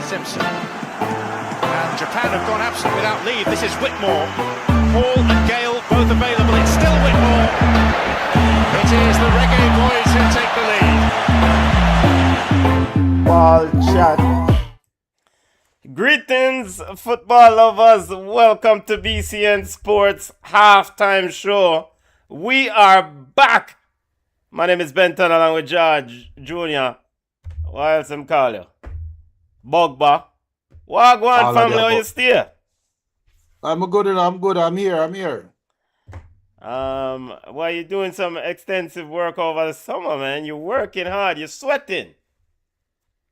Simpson. And Japan have gone absent without leave. This is Whitmore. Hall and Gale both available. It's still Whitmore. It is the Reggae Boys who take the lead. Ball shot. Greetings, football lovers. Welcome to BCN Sports Halftime Show. We are back. My name is Benton along with George Jr. What else I'm call you? Bogba. Wagwan family, how you stay? I'm good. I'm here. Why you doing some extensive work over the summer, man? You're working hard. You're sweating.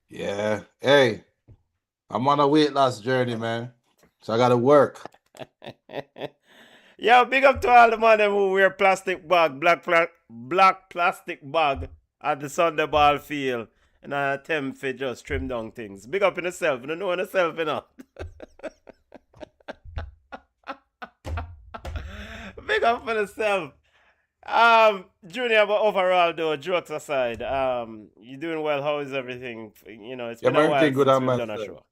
Yeah. Hey, I'm on a weight loss journey, man. So I gotta work. Yo, big up to all the man who wear plastic bag, black plastic bag at the Sunday ball field and an attempt to just trim down things. Big up in yourself. You don't know yourself, you know. Big up for yourself. Junior, but overall though, jokes aside, you doing well. How is everything? You know, it's been a while since we've done a show.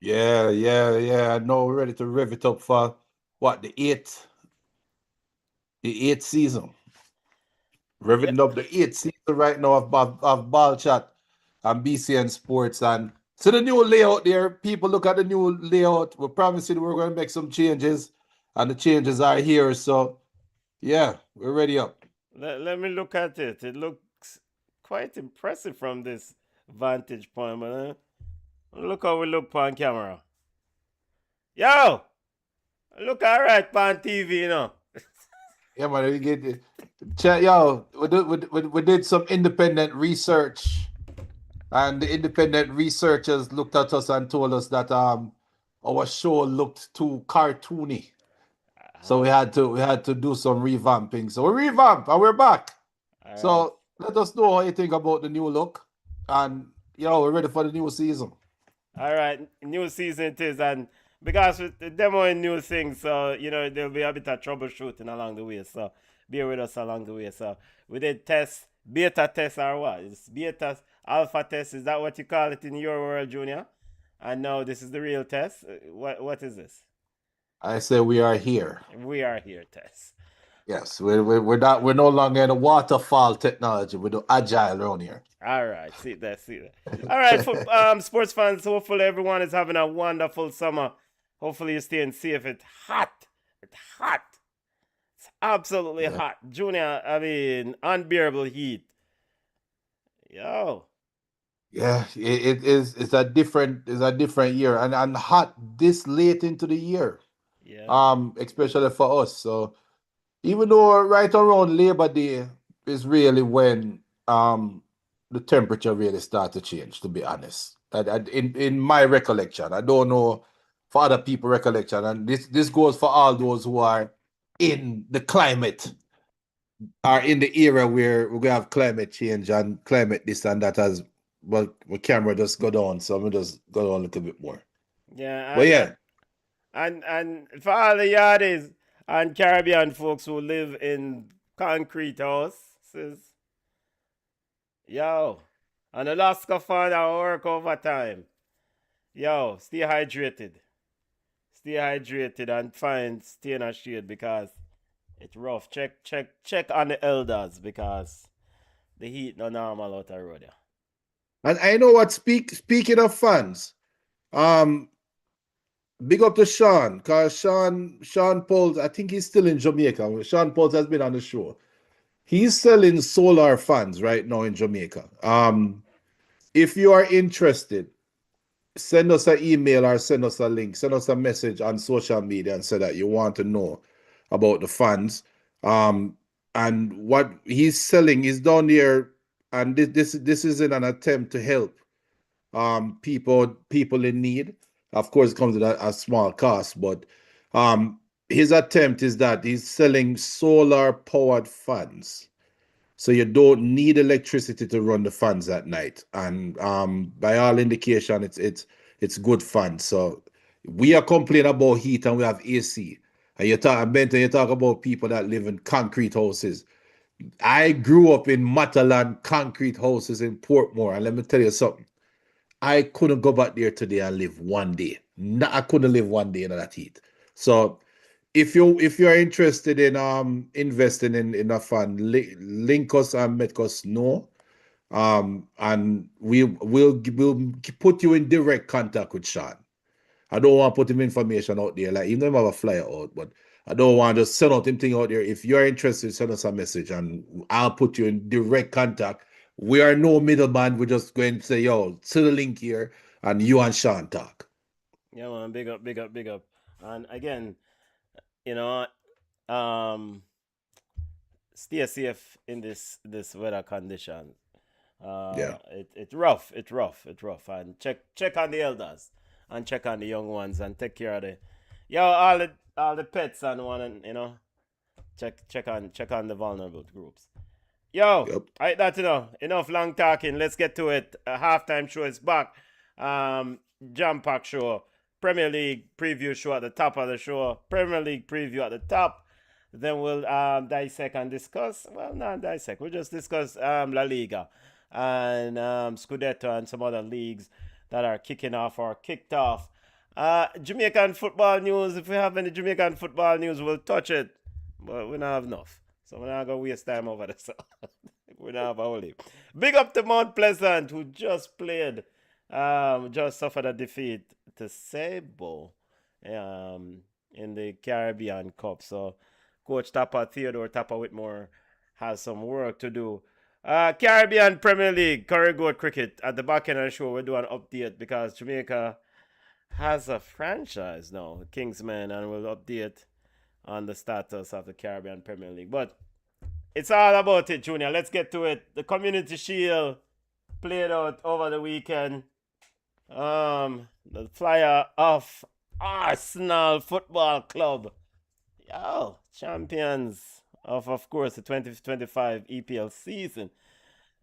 Yeah. I know we're ready to rev it up for what, the eighth season. Revving up the eighth season right now of Ball Chat and BCN Sports. And so the new layout there, people look at the new layout. We're promising we're going to make some changes, and the changes are here. So yeah, we're ready up. Let me look at it. It looks quite impressive from this vantage point, man. Look how we look on camera. Yo! Look all right on TV, you know. Yeah, man, we get it. Yo, we did some independent research, and the independent researchers looked at us and told us that our show looked too cartoony. So we had to do some revamping. So we revamped and we're back. All So right. let us know how you think about the new look. And we're ready for the new season. All right, new season it is, and because with the demoing new things, so you know there'll be a bit of troubleshooting along the way. So bear with us along the way. So we did beta test or what? It's beta alpha test. Is that what you call it in your world, Junior? And now this is the real test. What is this? I say we are here. We are here, test. Yes, we're no longer in the waterfall technology. We do agile around here. All right, see that. All right, sports fans. Hopefully everyone is having a wonderful summer. Hopefully you're staying safe. It's hot. It's absolutely hot, Junior. I mean, unbearable heat. Yo. Yeah, it is. It's a different year, and hot this late into the year. Yeah. Especially for us. So even though right around Labor Day is really when the temperature really start to change, to be honest. In my recollection, I don't know for other people recollection, and this goes for all those who are in the climate, are in the era where we're gonna have climate change and climate this and that. As well, my camera just go down, so I'm just go down a little bit more. Yeah. But yeah. And for all the yardies and Caribbean folks who live in concrete houses, yo, and Alaska fan that work overtime, yo, stay hydrated and stay in a shade because it's rough. Check on the elders because the heat no normal out the road. And I know what speaking of fans, big up to Sean, because Sean Pauls, I think he's still in Jamaica. Sean Pauls has been on the show. He's selling solar fans right now in Jamaica. If you are interested, send us an email or send us a link, send us a message on social media and say that you want to know about the fans. And what he's selling is down there, and this is in an attempt to help people in need. Of course, it comes at a small cost, but his attempt is that he's selling solar-powered fans. So you don't need electricity to run the fans at night. And by all indication, it's good fans. So we are complaining about heat and we have AC. And you talk about people that live in concrete houses. I grew up in Matalan concrete houses in Portmore, and let me tell you something. I couldn't go back there today and live one day. No, I couldn't live one day in that heat. So if you're interested in investing in a fund, link us and make us know. And we'll put you in direct contact with Sean. I don't want to put him information out there, like even though I have a flyer out, but I don't want to just send out him thing out there. If you're interested, send us a message and I'll put you in direct contact. We are no middleman. We're just going to say, yo, to the link here, and you and Sean talk. Yeah, man, big up, big up, big up. And again, you know, um, stay safe in this weather condition. Yeah. It's rough, it's rough. And check on the elders, and check on the young ones, and take care of all the pets and one, and check on the vulnerable groups. Yo, Yep. that's enough long talking. Let's get to it. A halftime show is back. Jam pack show. Premier League preview show at the top of the show. Premier League preview at the top. Then we'll dissect and discuss. Well, not dissect. We'll just discuss La Liga and Scudetto and some other leagues that are kicking off or kicked off. Jamaican football news. If we have any Jamaican football news, we'll touch it. But we don't have enough. So we're not going to waste time over this. We don't have our league. Big up to Mount Pleasant, who just played, just suffered a defeat to Sabo in the Caribbean Cup. So Coach Theodore Tapper Whitmore has some work to do. Caribbean Premier League, Corrigold Cricket. At the back end of the show, we'll do an update because Jamaica has a franchise now, Kingsmen, and we'll update on the status of the Caribbean Premier League. But it's all about it, Junior. Let's get to it. The Community Shield played out over the weekend. The flyer of Arsenal Football Club. Yo, champions of course, the 2025 EPL season.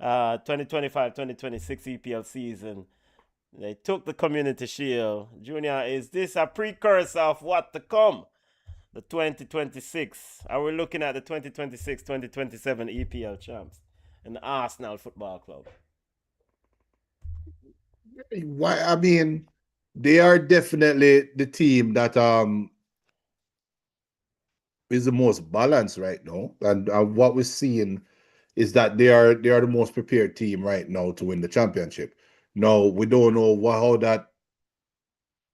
2025-2026 EPL season. They took the Community Shield. Junior, is this a precursor of what to come? The 2026. Are we looking at the 2026-2027 EPL champs and the Arsenal Football Club? Why? I mean, they are definitely the team that is the most balanced right now, and what we're seeing is that they are the most prepared team right now to win the championship. Now we don't know how that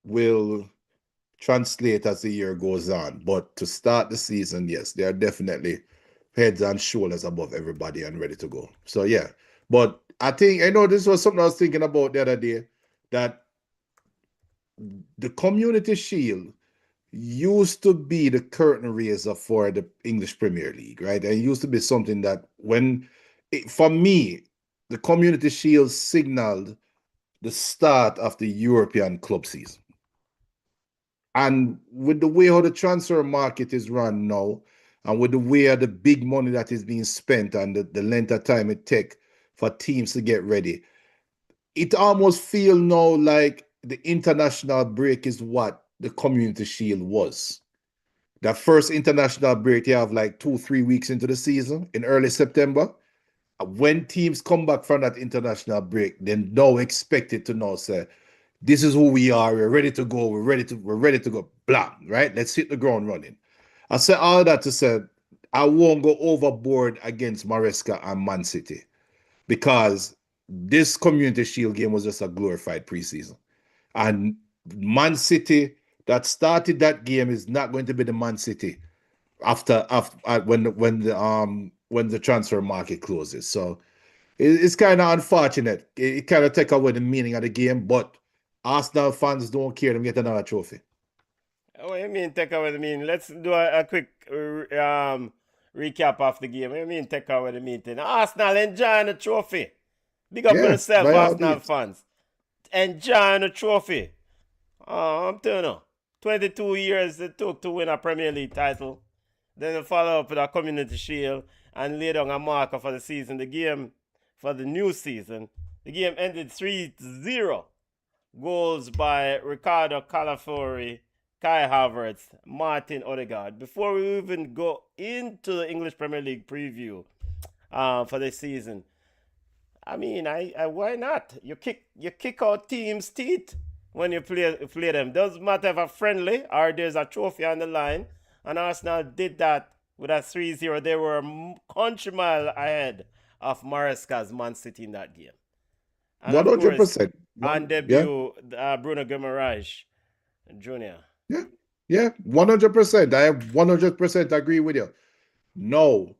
will translate as the year goes on, but to start the season, yes, they are definitely heads and shoulders above everybody and ready to go. So yeah, but I know this was something I was thinking about the other day, that the Community Shield used to be the curtain raiser for the English Premier League, right? And it used to be something that for me, the Community Shield signaled the start of the European club season. And with the way how the transfer market is run now, and with the way the big money that is being spent and the length of time it takes for teams to get ready, it almost feels now like the international break is what the Community Shield was. That first international break, you have like 2-3 weeks into the season in early September. When teams come back from that international break, then now expected to now say, this is who we are. We're ready to go. We're ready to go. Blah, right? Let's hit the ground running. I said all that to say I won't go overboard against Maresca and Man City, because this Community Shield game was just a glorified preseason. And Man City that started that game is not going to be the Man City after when the transfer market closes. So it's kind of unfortunate. It kind of take away the meaning of the game, but Arsenal fans don't care to get another trophy. What do you mean take away the meaning? Let's do a quick recap of the game. What do you mean take away the meaning? Arsenal enjoying the trophy. Big up yourself, Arsenal fans. Enjoying the trophy. I'm telling you, 22 years it took to win a Premier League title. Then they follow up with a Community Shield and lay down a marker for the season. The game for the new season, the game ended 3-0. Goals by Ricardo Calafiori, Kai Havertz, Martin Odegaard. Before we even go into the English Premier League preview for this season, I mean, I why not? You kick out teams' teeth when you play them. Doesn't matter if a friendly or there's a trophy on the line. And Arsenal did that with a 3-0. They were a country mile ahead of Maresca's Man City in that game. And One of hundred course, percent. on Yeah, debut, Bruno Guimaraes Jr. yeah, yeah. 100%. I 100% agree with you. No,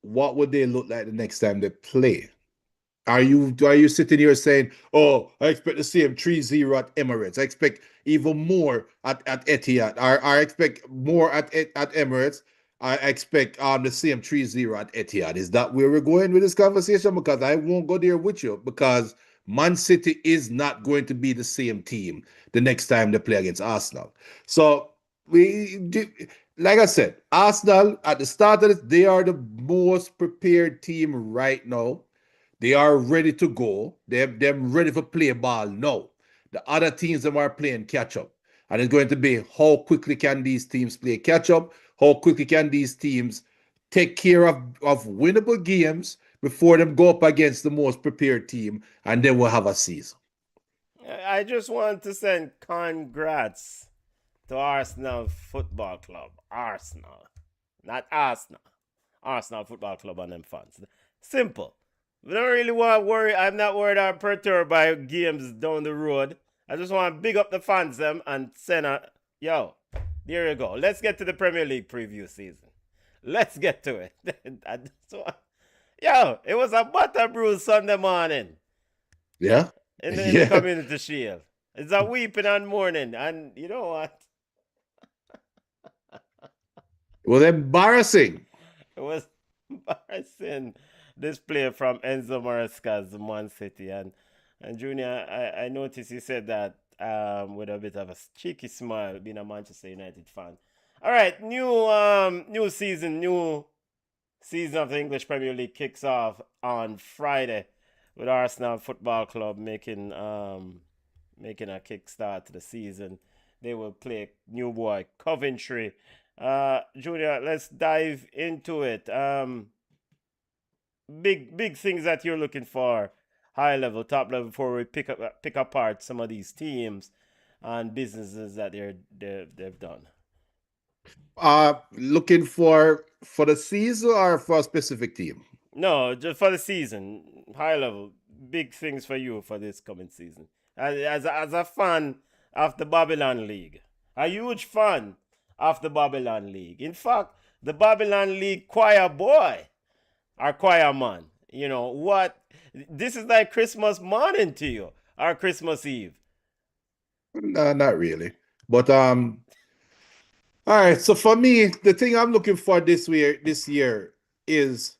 what would they look like the next time they play? Are you sitting here saying, "Oh, I expect the same 3-0 at Emirates. I expect even more at Etihad. I expect more at Emirates. I expect the same 3-0 at Etihad." Is that where we're going with this conversation? Because I won't go there with you, because Man City is not going to be the same team the next time they play against Arsenal. So like I said, Arsenal at the start of this, they are the most prepared team right now. They are ready to go. They're ready for play ball now. The other teams them are playing catch up. And it's going to be, how quickly can these teams play catch up? How quickly can these teams take care of winnable games before them go up against the most prepared team, and then we'll have a season. I just want to send congrats to Arsenal Football Club. Arsenal. Not Arsenal. Arsenal Football Club and them fans. Simple. We don't really want to worry. I'm not worried or perturbed by games down the road. I just want to big up the fans them and send a... Yo, there you go. Let's get to the Premier League preview season. Let's get to it. I just want... Yo, it was a butter brew Sunday morning. Yeah? In the Community Shield. It's a weeping and mourning. And you know what? It was embarrassing. It was embarrassing display from Enzo Maresca's Man City. And Junior, I noticed you said that with a bit of a cheeky smile, being a Manchester United fan. All right, new season of the English Premier League kicks off on Friday with Arsenal Football Club making a kickstart to the season. They will play new boy Coventry. Junior, let's dive into it. Big things that you're looking for, high level, top level, before we pick apart some of these teams and businesses that they've done. Looking for the season or for a specific team? No, just for the season, high level, big things for you for this coming season. As a fan of the Babylon League, a huge fan of the Babylon League. In fact, the Babylon League choir boy or choir man. You know what? This is like Christmas morning to you or Christmas Eve. No, not really. But all right. So for me, the thing I'm looking for this year is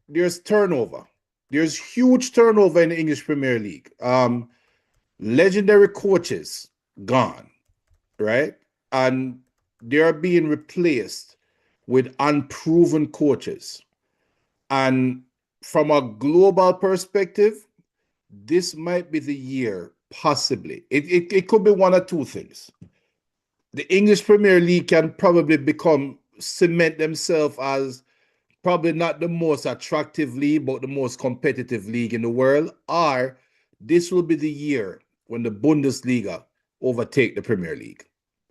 there's turnover. There's huge turnover in the English Premier League. Legendary coaches gone, right? And they're being replaced with unproven coaches. And from a global perspective, this might be the year, possibly. It could be one or two things. The English Premier League can probably cement themselves as probably not the most attractive league, but the most competitive league in the world. Or this will be the year when the Bundesliga overtake the Premier League.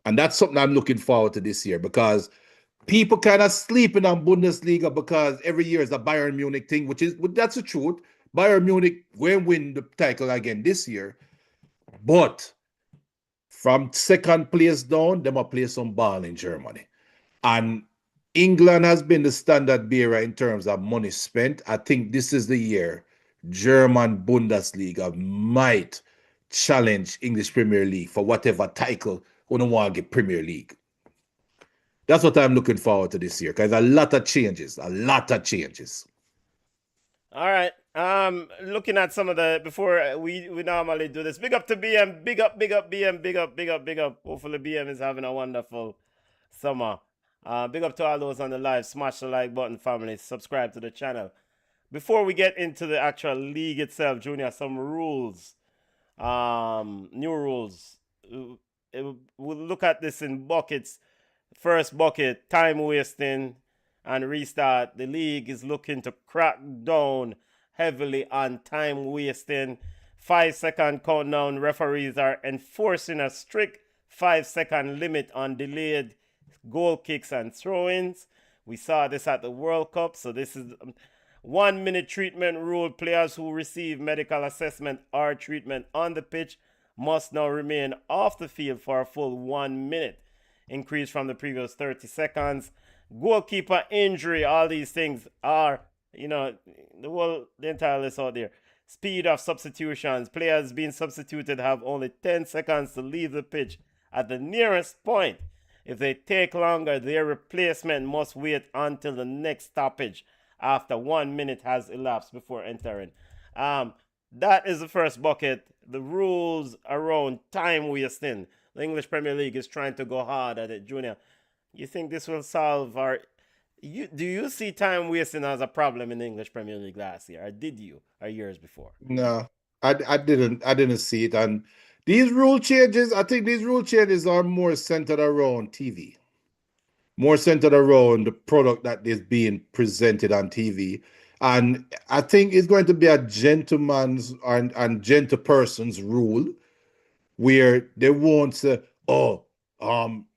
And that's something I'm looking forward to this year, because people kind of sleeping on Bundesliga because every year is a Bayern Munich thing, that's the truth. Bayern Munich will win the title again this year. But from second place down, they will play some ball in Germany. And England has been the standard bearer in terms of money spent. I think this is the year German Bundesliga might challenge English Premier League for whatever title we don't want to get Premier League. That's what I'm looking forward to this year, because a lot of changes. All right. Looking at some of the, before we normally do this, big up to BM, big up BM, big up. Hopefully BM is having a wonderful summer. Big up to all those on the live. Smash the like button, family. Subscribe to the channel. Before we get into the actual league itself, Junior, some rules. New rules. We'll look at this in buckets. First bucket, time wasting and restart. The league is looking to crack down heavily on time wasting. 5-second countdown. Referees are enforcing a strict 5-second limit on delayed goal kicks and throw-ins. We saw this at the World Cup, so this is 1 minute treatment rule. Players who receive medical assessment or treatment on the pitch must now remain off the field for a full 1 minute, increase from the previous 30 seconds. Goalkeeper injury, all these things are, the entire list out there. Speed of substitutions. Players being substituted have only 10 seconds to leave the pitch at the nearest point. If they take longer, their replacement must wait until the next stoppage after 1 minute has elapsed before entering. That is the first bucket. The rules around time wasting. The English Premier League is trying to go hard at it. Junior, you think this will solve do you see time wasting as a problem in the English Premier League last year, or did you, or years before? No, I didn't see it. And these rule changes, I think these rule changes are more centered around TV, more centered around the product that is being presented on TV. And I think it's going to be a gentleman's and gentleperson's rule where they won't say, oh,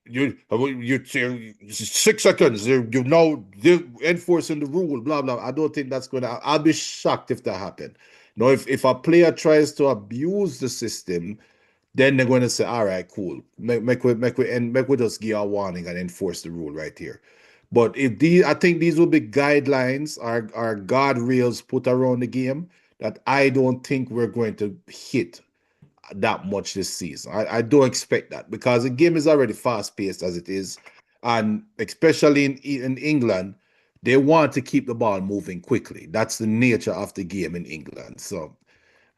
you 6 seconds, you know, they're enforcing the rule, blah, blah. I don't think that's I'll be shocked if that happened. Now, if a player tries to abuse the system, then they're going to say, all right, cool. Make we just give a warning and enforce the rule right here. But I think these will be guidelines or guardrails put around the game that I don't think we're going to hit that much this season. I don't expect that because the game is already fast-paced as it is. And especially in England, they want to keep the ball moving quickly. That's the nature of the game in England. So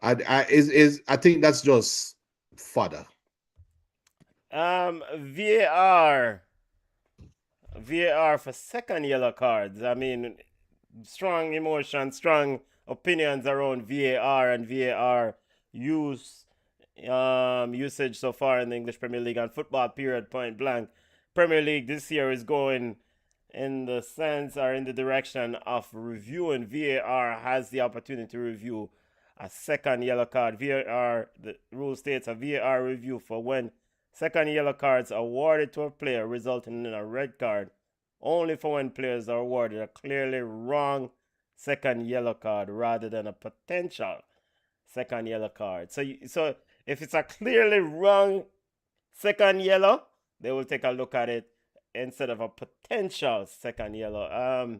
I think that's just fodder. VAR for second yellow cards. I mean, strong emotion, strong opinions around VAR and VAR usage so far in the English Premier League and football, period, point blank. Premier League this year is going in the sense or in the direction of reviewing. VAR has the opportunity to review a second yellow card. VAR, the rule states a VAR review for when second yellow cards are awarded to a player resulting in a red card, only for when players are awarded a clearly wrong second yellow card rather than a potential second yellow card. So if it's a clearly wrong second yellow, they will take a look at it instead of a potential second yellow.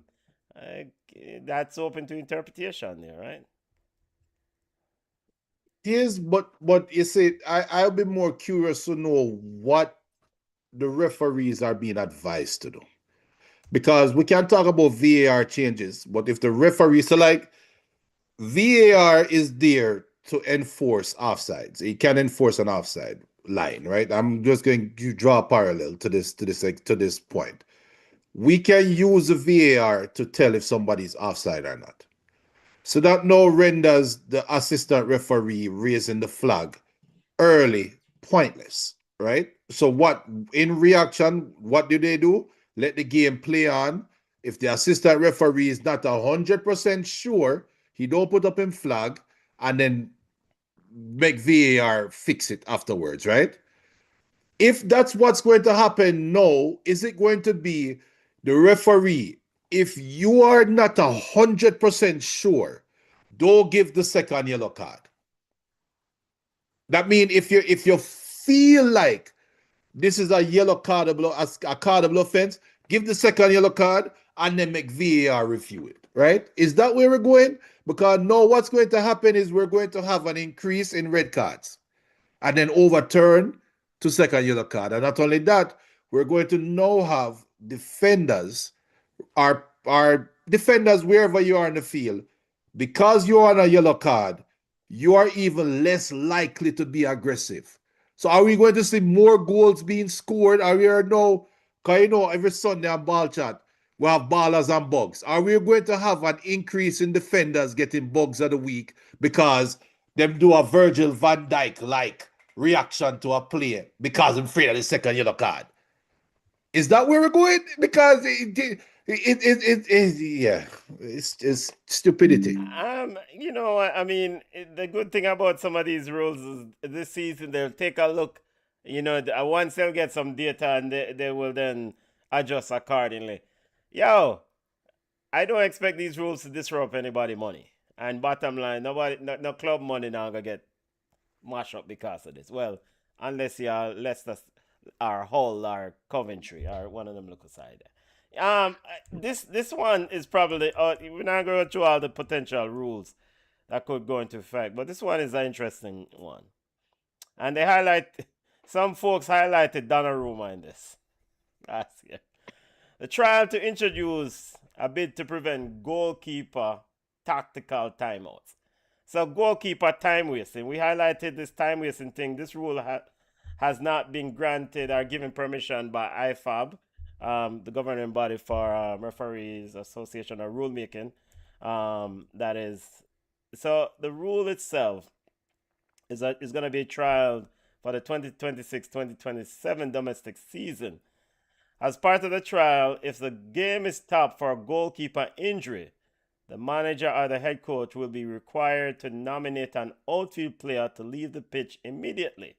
That's open to interpretation there, right? Yes, but you see, I'll be more curious to know what the referees are being advised to do. Because we can talk about VAR changes, but if the referee, so like VAR is there to enforce offsides. It can enforce an offside line, right? I'm just going to draw a parallel to this point. We can use the VAR to tell if somebody's offside or not. So that now renders the assistant referee raising the flag early pointless, right? So in reaction, what do? Let the game play on. If the assistant referee is not 100% sure, he don't put up him flag and then make VAR fix it afterwards, right? If that's what's going to happen now, is it going to be the referee? If you are not 100% sure, don't give the second yellow card. That means if you feel like this is a yellow cardable, a cardable offense, give the second yellow card and then make VAR review it, right? Is that where we're going? Because no, what's going to happen is we're going to have an increase in red cards and then overturn to second yellow card. And not only that, we're going to now have defenders, our defenders wherever you are in the field, because you're on a yellow card, you are even less likely to be aggressive. So are we going to see more goals being scored? Are we now, because every Sunday on Ball Chat, we have ballers and bugs. Are we going to have an increase in defenders getting bugs of the week because them do a Virgil van Dijk like reaction to a play because I'm afraid of the second yellow card? Is that where we're going? Because yeah, it's just stupidity. You know, I mean, the good thing about some of these rules is this season they'll take a look. You know, once they'll get some data and they will then adjust accordingly. Yo, I don't expect these rules to disrupt anybody money. And bottom line, no club money now gonna get mashed up because of this. Well, unless you're Leicester, or Hull, or Coventry, or one of them local side. This one is probably we're not going to go through all the potential rules that could go into effect, but this one is an interesting one, and they highlight some folks highlighted Donnarumma in this last year. The trial to introduce a bid to prevent goalkeeper tactical timeouts. So goalkeeper time wasting. We highlighted this time wasting thing. This rule has not been granted or given permission by IFAB, the governing body for referees association or rulemaking. That is, so the rule itself is going to be trialed for the 2026-2027 domestic season. As part of the trial, if the game is stopped for a goalkeeper injury, the manager or the head coach will be required to nominate an outfield player to leave the pitch immediately.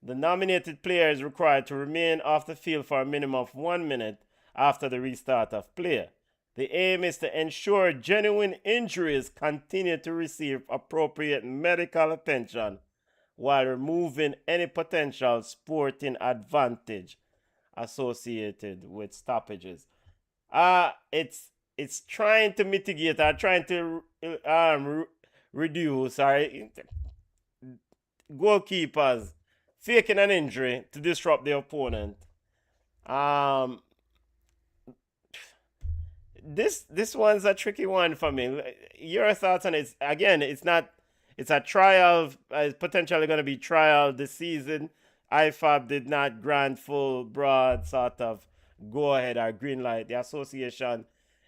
The nominated player is required to remain off the field for a minimum of 1 minute after the restart of play. The aim is to ensure genuine injuries continue to receive appropriate medical attention while removing any potential sporting advantage associated with stoppages. It's trying to mitigate or trying to reduce goalkeepers faking an injury to disrupt their opponent. This one's a tricky one for me. Your thoughts on it? Again, it's a trial. It's potentially going to be trial this season. IFAB did not grant full, broad sort of go ahead or green light. The association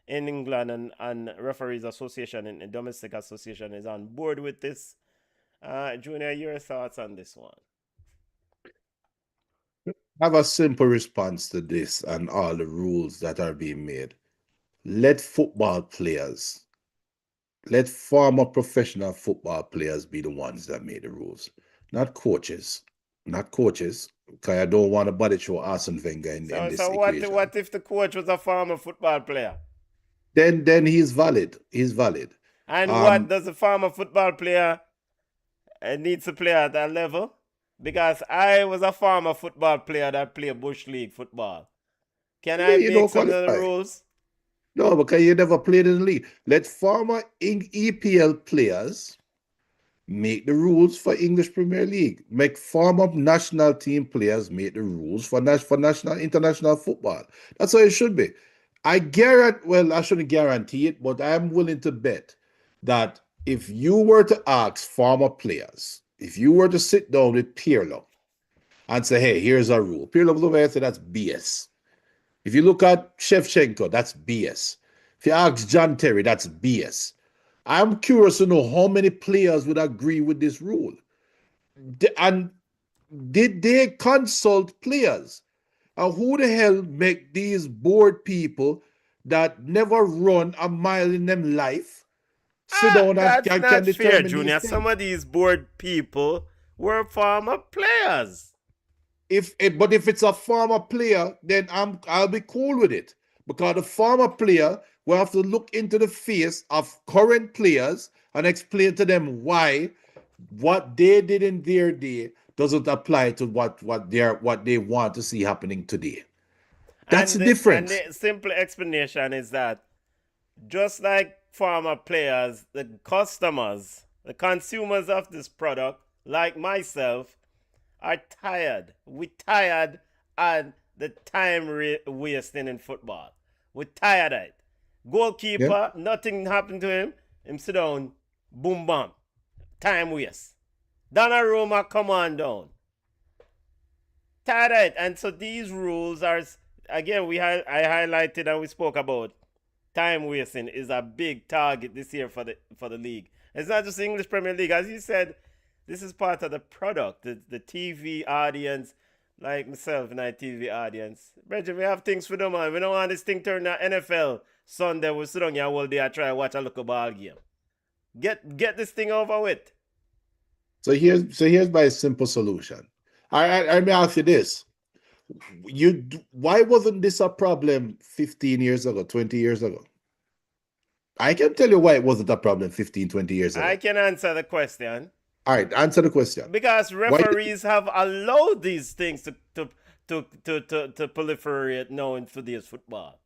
in England and referees association and domestic association is on board with this. Junior, your thoughts on this one? I have a simple response to this and all the rules that are being made. Let football players, let former professional football players be the ones that made the rules, not coaches. Not coaches, because I don't want a body show Arsene Wenger in this equation. What if the coach was a former football player? Then he's valid. He's valid. And what does a former football player needs to play at that level? Because I was a former football player that played Bush League football. Can I make some of the rules? No, because you never played in the league. Let former EPL players make the rules for English Premier League. Make former national team players make the rules for national international football. That's how it should be. I shouldn't guarantee it, but I'm willing to bet that if you were to ask former players, if you were to sit down with Pirlo and say, hey, here's our rule, Pirlo will over say that's BS. If you look at Shevchenko, that's BS. If you ask John Terry, that's BS. I'm curious to know how many players would agree with this rule. And did they consult players? And who the hell make these bored people that never run a mile in them life sit down and can determine fair, Junior. Some of these bored people were former players. But if it's a former player, then I'll be cool with it. Because the former player will have to look into the face of current players and explain to them why what they did in their day doesn't apply to what they want to see happening today. That's the difference. And the simple explanation is that just like former players, the customers, the consumers of this product, like myself, are tired. We're tired of the time wasting in football. We're tired of it. Goalkeeper, nothing happened to him. Him sit down, boom, bam. Time waste. Donnarumma, come on down. Tired of it. And so these rules are, again, I highlighted and we spoke about time wasting is a big target this year for the league. It's not just the English Premier League. As you said, this is part of the product. The TV audience like myself in our TV audience. Brethren, we have things for them, man. We don't want this thing turned to NFL Sunday. We sit down here all day and try to watch a local ball game. Get this thing over with. So here's my simple solution. I may ask you this. Why wasn't this a problem 15 years ago, 20 years ago? I can tell you why it wasn't a problem 15, 20 years ago. I can answer the question. All right, answer the question. Because referees have allowed these things to proliferate now in today's football.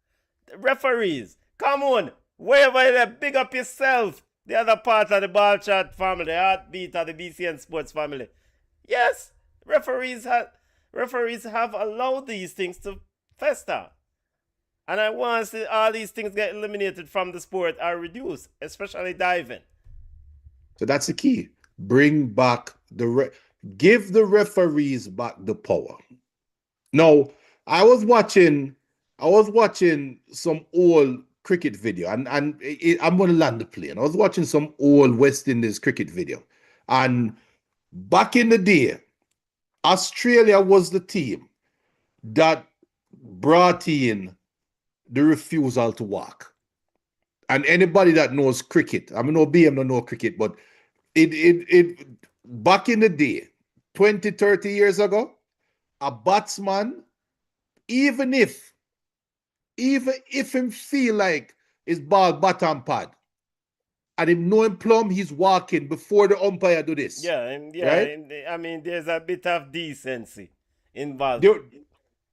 Referees, come on, wherever they big up yourself. The other part of the ball chat family, the heartbeat of the BCN sports family. Yes, referees have allowed these things to fester. And I want to see all these things get eliminated from the sport or reduced, especially diving. So that's the key. Bring back give the referees back the power. Now, I was watching some old cricket video, and I'm going to land the plane. I was watching some old West Indies cricket video, and back in the day, Australia was the team that brought in the refusal to walk. And anybody that knows cricket, I mean, no BM don't know cricket, but it back in the day, 20, 30 years ago, a batsman, even if him feel like his ball bottom pad, and him know him plumb, he's walking before the umpire do this. Yeah, right? I mean, there's a bit of decency involved.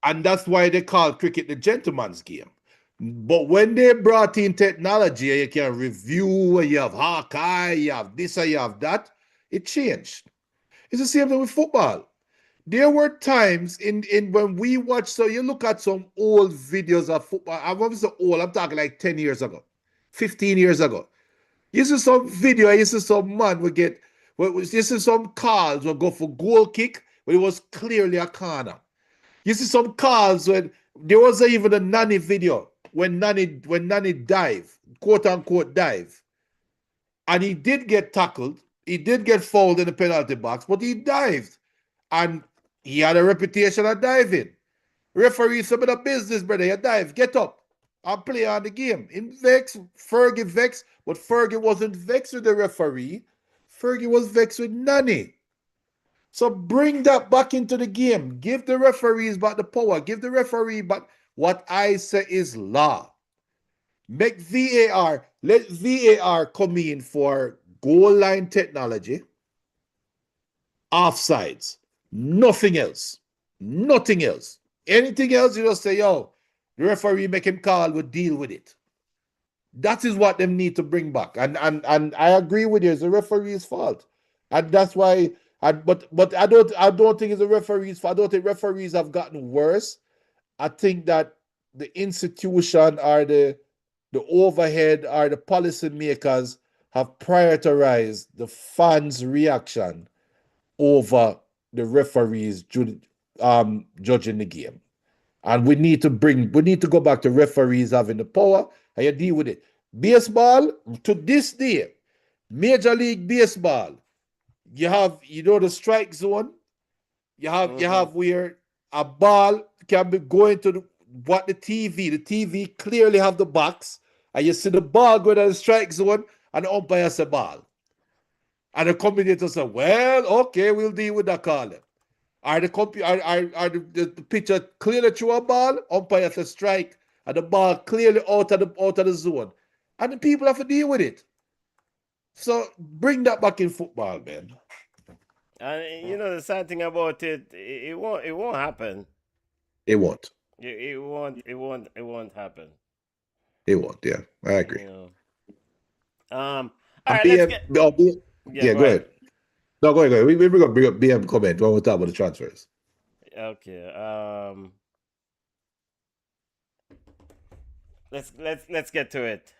And that's why they call cricket the gentleman's game. But when they brought in technology, you can review, you have Hawkeye, you have this, you have that, it changed. It's the same thing with football. There were times in when we watch, so you look at some old videos of football. I'm obviously old, I'm talking like 10 years ago, 15 years ago. You see some video, you see some man you see some calls will go for goal kick, but it was clearly a corner. You see some calls when there was even a Nanny video when Nanny dive, quote unquote dive. And he did get tackled, he did get fouled in the penalty box, but he dived. And he had a reputation of diving. Referee, some of the business, brother, you dive, get up and play on the game. In vex, Fergie vex, but Fergie wasn't vexed with the referee. Fergie was vexed with Nanny. So bring that back into the game. Give the referees back the power. Give the referee back what I say is law. Make VAR. Let VAR come in for goal line technology. Offsides. Nothing else. Nothing else. Anything else, you just say, yo, the referee make him call, we'll deal with it. That is what them need to bring back. And I agree with you, it's the referee's fault. And that's why but I don't think it's the referees' fault. I don't think referees have gotten worse. I think that the institution or the overhead or the policy makers have prioritized the fans' reaction over the referees judging the game. And we need to go back to referees having the power and you deal with it. Baseball, to this day, Major League Baseball, you have, the strike zone. You have where a ball can be going to the TV. The TV clearly have the box, and you see the ball going to the strike zone, and the umpire says ball. And the commentator says, well, okay, we'll deal with that call. Are the pitcher clearly through a ball? Umpire says strike, and the ball clearly out of the zone. And the people have to deal with it. So bring that back in football, man. And the sad thing about it, it won't happen. It won't. It won't happen. It won't. Yeah, I agree. All right, let's get. Go ahead. No, go ahead. We're gonna bring up BM comment when we talk about the transfers. Okay. Let's get to it.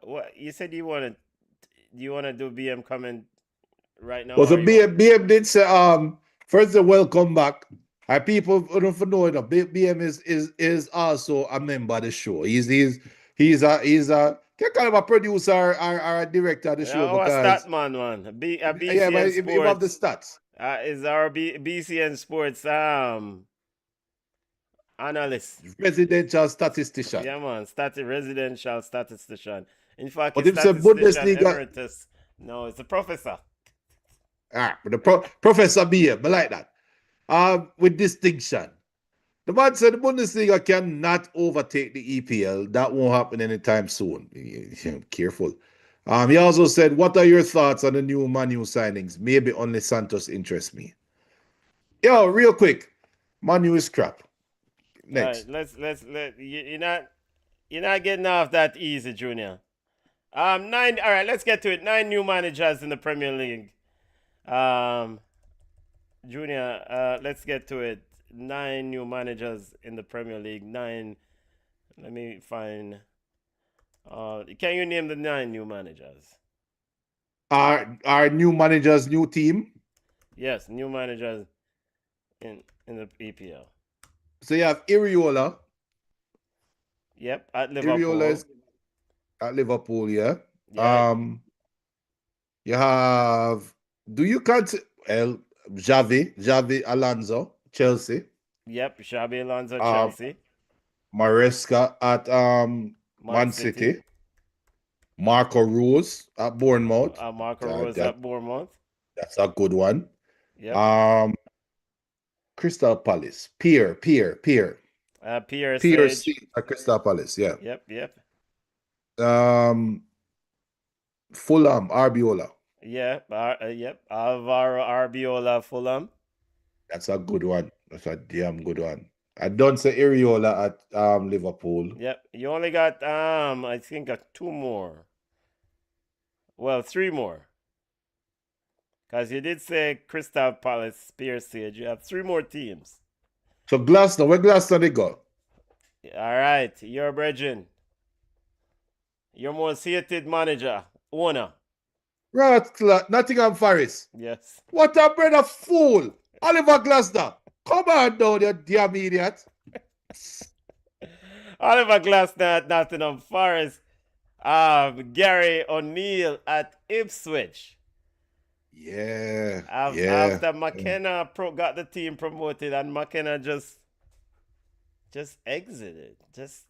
What you said you wanna do BM comment right now? Well, so BM did say first welcome back. People don't know BM is also a member of the show. He's a can't call him a producer or a director of the show. A stat man. But he have the stats. Is our BCN Sports analyst. Residential statistician. Yeah, man. Residential statistician. In fact, But it's if it's a statistician Bundesliga, emeritus. No, it's a professor. but the Professor B, I like that. With distinction. The man said the Bundesliga cannot overtake the EPL. That won't happen anytime soon. Careful. He also said, "What are your thoughts on the new Manu signings? Maybe only Santos interests me." Yo, real quick, Manu is crap. Next. All right, you're not getting off that easy, Junior. 9. All right, let's get to it. 9 new managers in the Premier League. Junior, let's get to it. 9 new managers in the Premier League. 9. Let me find. Can you name the 9 new managers? Our new managers, new team. Yes, new managers in the EPL. So you have Iriola. Yep, at Liverpool. Iriola is at Liverpool, yeah. Yeah. You have. Do you consider Xavi Alonso, Chelsea? Yep, Xabi Alonso, Chelsea. Maresca at Man City. Marco Rose at Bournemouth. Marco Rose at Bournemouth. That's a good one. Yep. Crystal Palace. Pierre Pierre Sage at Crystal Palace, yeah. Yep. Fulham, Arbiola. Yep. Alvaro Arbiola, Fulham. That's a good one. That's a damn good one. I don't say Iriola at Liverpool. Yep. You only got I think 2 more. Well, 3 more. Because you did say Crystal Palace, Pierre Sage. You have 3 more teams. So Glasgow, where Glasgow they go? All right, you're Bridging. Your most hated manager, owner. Right, Nottingham Forest. Yes. What a brother fool. Oliver Glasgow. Come on down, you damn idiot. Oliver Glasner at Nottingham Forest. Gary O'Neill at Ipswich. Yeah. After McKenna got the team promoted and McKenna just exited. Just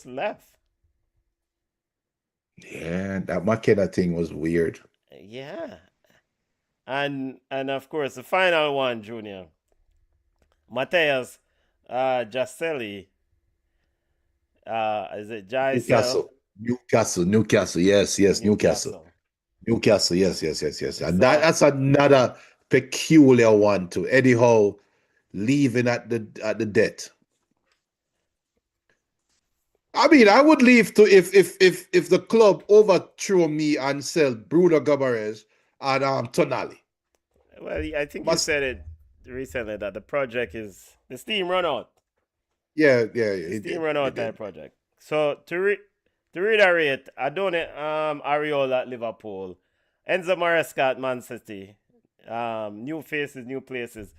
left. Yeah, that McKenna thing was weird. Yeah. And of course the final one, Junior. Mateus Jacelli. Is it Jaisel? Newcastle. Yes, Newcastle. Yes. And that's another peculiar one too. Eddie Howe leaving at the debt. I mean, I would leave to if the club overthrew me and sell Bruno Gomes and Tonali. Well, I think you said it recently that the project is the steam run out. Yeah. Steam run out that project. So to reiterate, Adone Ariola at Liverpool, Enzo Maresca at Man City, new faces, new places.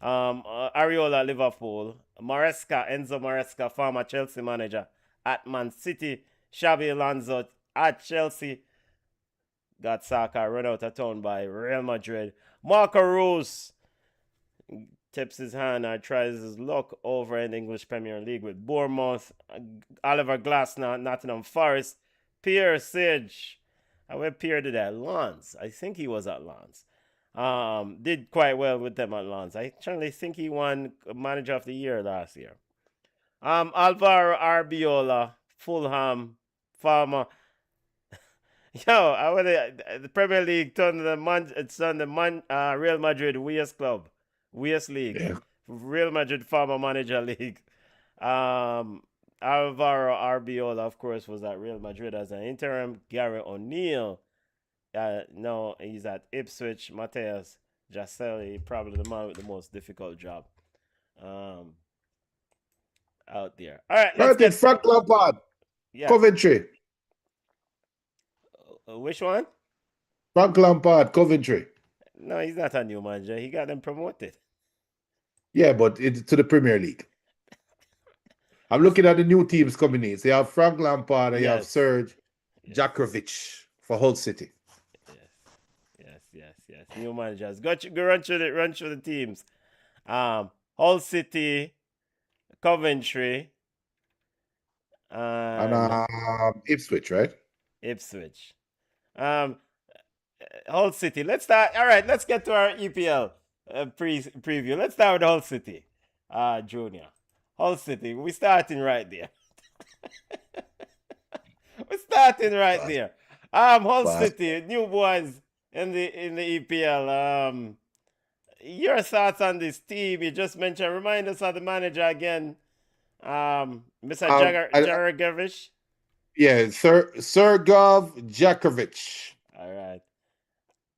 Ariola at Liverpool, Enzo Maresca, former Chelsea manager at Man City, Xabi Alonso at Chelsea, got Saka run out of town by Real Madrid. Marco Rose tips his hand or tries his luck over in the English Premier League with Bournemouth. Oliver Glasner, Nottingham Forest. Pierre Sage. Where Pierre did at Lens. I think he was at Lens. Did quite well with them at Lens. I actually think he won Manager of the Year last year. Alvaro Arbiola, Fulham, Farmer. Yo, the Premier League turned the Real Madrid Weas Club. Weas League. Yeah. Real Madrid Farmer Manager League. Alvaro Arbiola, of course, was at Real Madrid as an interim. Gary O'Neill, no, he's at Ipswich. Mateus Jacelli, probably the man with the most difficult job out there. All right, let's get Frank Lampard. Yeah. Coventry. Which one? Frank Lampard, Coventry. No, he's not a new manager. He got them promoted. Yeah, but to the Premier League. I'm looking at the new teams coming in. So you have Frank Lampard and you have Serge Jakovic for Hull City. Yes. New managers. Go run through the teams. Hull City, Coventry, And and Ipswich, right? Ipswich. Um, Hull City. Let's start. All right, let's get to our EPL preview. Let's start with Hull City, Junior. Hull City. We're starting right there. We're starting right there. Hull But City, new boys in the EPL. Your thoughts on this team? You just mentioned. Remind us of the manager again. Mr. Jaragovic. yeah, Sergov Jakovic. All right.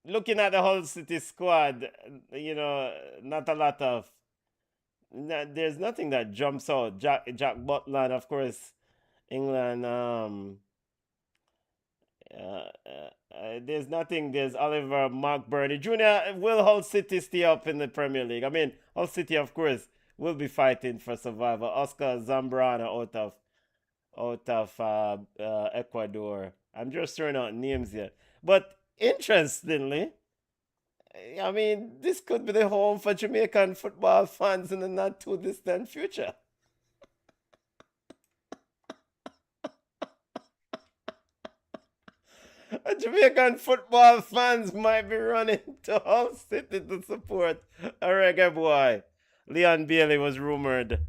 Looking at the Hull City squad, not a lot of. There's nothing that jumps out. Jack Butland, of course, England. There's nothing. There's Oliver McBurney Jr. Will Hull City stay up in the Premier League? I mean, Hull City, of course, will be fighting for survival. Oscar Zambrana out of Ecuador. I'm just throwing out names here, but interestingly, I mean, this could be the home for Jamaican football fans in the not too distant future. Jamaican football fans might be running to Hull City to support a reggae boy. Leon Bailey was rumored.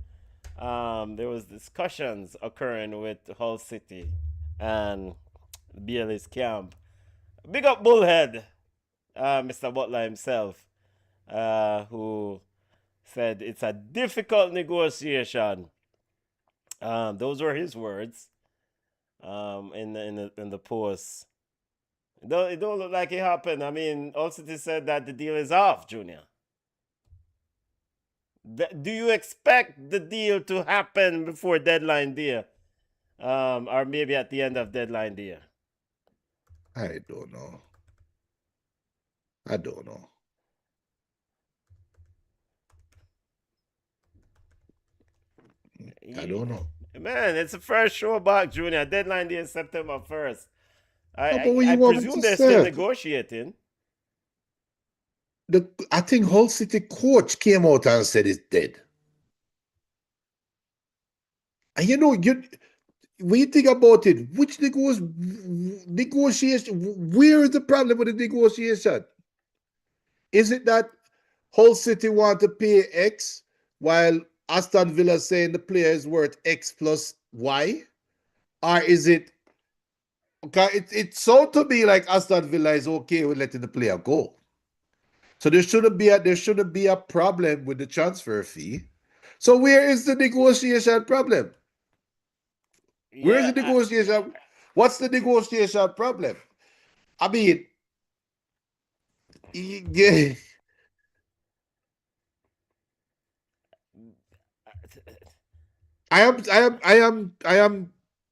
There was discussions occurring with Hull City and Bailey's camp. Big up Bullhead, Mr. Butler himself, who said it's a difficult negotiation. Those were his words. In the post. It don't look like it happened. I mean, Hull City said that the deal is off, Junior. Do you expect the deal to happen before deadline day? Or maybe at the end of deadline day? I don't know. I don't know. I don't know. Man, it's the first show back, Junior. Deadline day is September 1st. No, but what I you want me presume to they're still say? negotiating. I think Hull City coach came out and said it's dead. And when you think about it, which negotiation, where is the problem with the negotiation? Is it that Hull City want to pay X while Aston Villa saying the player is worth X plus Y? Or is it, okay, it sounds to me like Aston Villa is okay with letting the player go. So there shouldn't be a problem with the transfer fee. So where is the negotiation problem? Where is the negotiation? What's the negotiation problem? I mean, yeah. I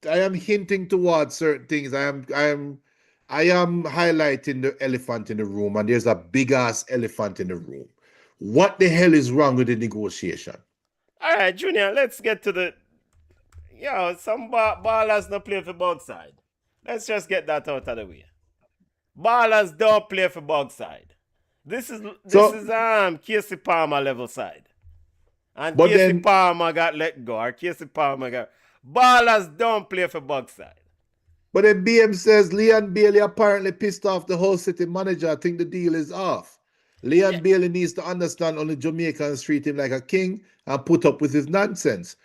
am hinting towards certain things. I am highlighting the elephant in the room, and there's a big ass elephant in the room. What the hell is wrong with the negotiation? All right, Junior, let's get to the. Some ballers don't play for both side. Let's just get that out of the way. Ballers don't play for both side. This is Casey Palmer level side. And Casey Palmer got let go. Or Casey Palmer got. Ballers don't play for both side. But then BM says Leon Bailey apparently pissed off the whole city manager. I think the deal is off. Leon Bailey needs to understand only Jamaicans treat him like a king and put up with his nonsense.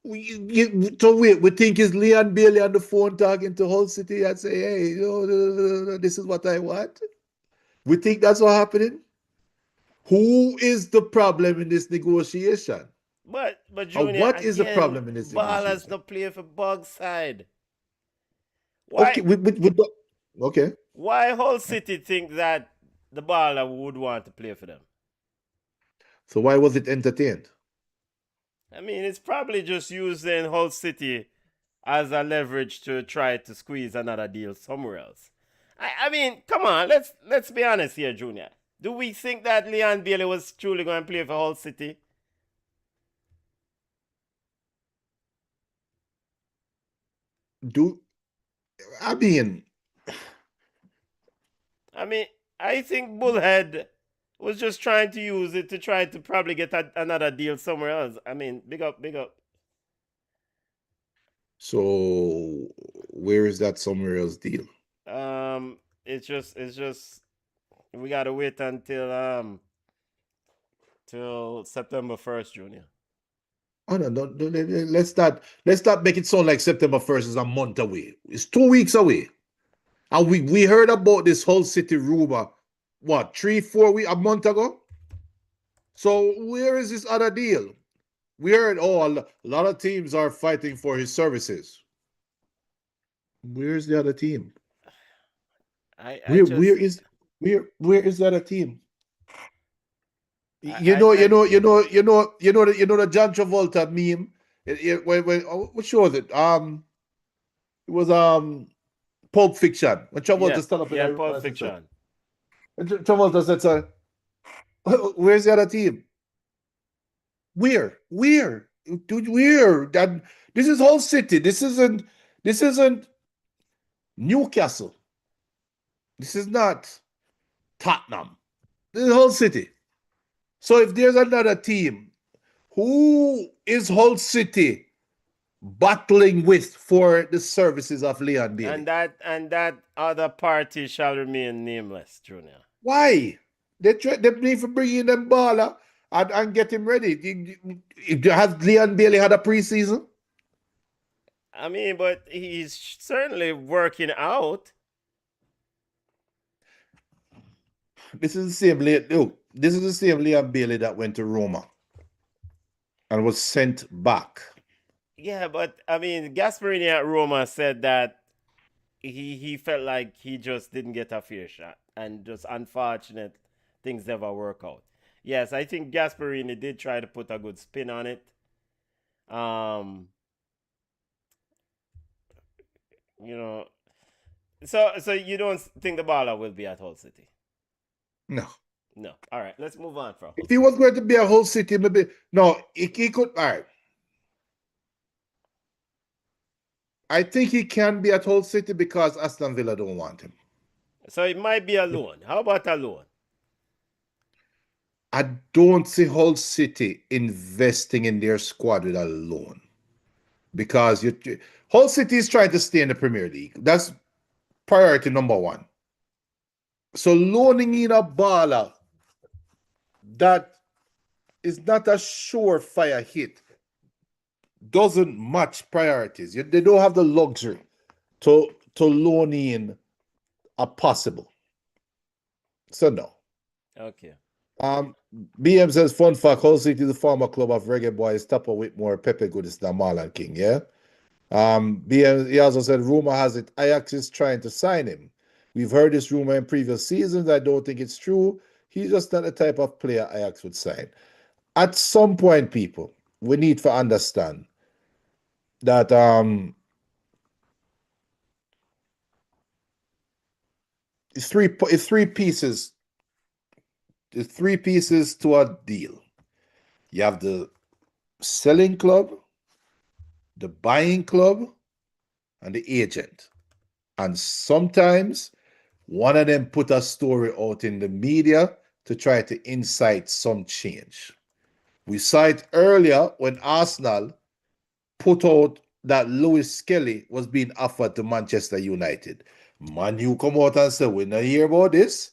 We think it's Leon Bailey on the phone talking to Hull City and say, hey, this is what I want. We think that's what's happening. Who is the problem in this negotiation? But Junior, what is the problem in this negotiation? Ballers don't play for both side. Why? Okay. Why Hull City think that the baller would want to play for them? So why was it entertained? I mean, it's probably just using Hull City as a leverage to try to squeeze another deal somewhere else. I mean, come on, let's be honest here, Junior. Do we think that Leon Bailey was truly going to play for Hull City? I mean, I think Bullhead was just trying to use it to try to probably get another deal somewhere else. I mean, big up, big up. So where is that somewhere else deal? It's just we gotta wait until till September 1st, Junior. Oh no, let's not make it sound like September 1st is a month away. It's 2 weeks away. And we heard about this whole city rumor, what, 3, 4 weeks, a month ago? So where is this other deal? We heard, a lot of teams are fighting for his services. Where's the other team? I Where just where is where is the other team? You I know, you I know, you know, you know, the John Travolta meme. What show was it? It was Pulp Fiction. When Travolta Yes, stand up in yeah, a room Pulp and said, so, Fiction. and Travolta said, so, where's the other team? Where? Dude, where? That this is whole city. This isn't Newcastle. This is not Tottenham. This is whole city. So if there's another team, who is whole city battling with for the services of Leon Bailey? And that other party shall remain nameless, Junior. Why? They need to bring in them baller and get him ready. Has Leon Bailey had a preseason? I mean, but he's certainly working out. This is the same this is the same Leon Bailey that went to Roma and was sent back. Yeah, but I mean, Gasparini at Roma said that he felt like he just didn't get a fair shot, and just unfortunate things never work out. Yes, I think Gasparini did try to put a good spin on it. Um, you know, so you don't think the baller will be at Hull City? No. No. All right, let's move on from. If he was going to be a whole city, maybe no, he could. All right. I think he can be at whole city because Aston Villa don't want him. So it might be a loan. How about a loan? I don't see Hull City investing in their squad with a loan because Hull City is trying to stay in the Premier League. That's priority number one. So loaning in a baller that is not a surefire hit doesn't match priorities. They don't have the luxury to loan in a possible. So no. Okay. BM says, fun fact, Hull City is the former club of Reggae Boys, Tupper Whitmore, Pepe Goodis, and Marlon King, yeah? BM, he also said, rumor has it Ajax is trying to sign him. We've heard this rumor in previous seasons. I don't think it's true. He's just not the type of player Ajax would sign. At some point, people, we need to understand that it's three pieces. There's three pieces to a deal. You have the selling club, the buying club, and the agent. And sometimes one of them put a story out in the media to try to incite some change. We saw it earlier when Arsenal put out that Lewis Kelly was being offered to Manchester United. Man U come out and say, we don't hear about this.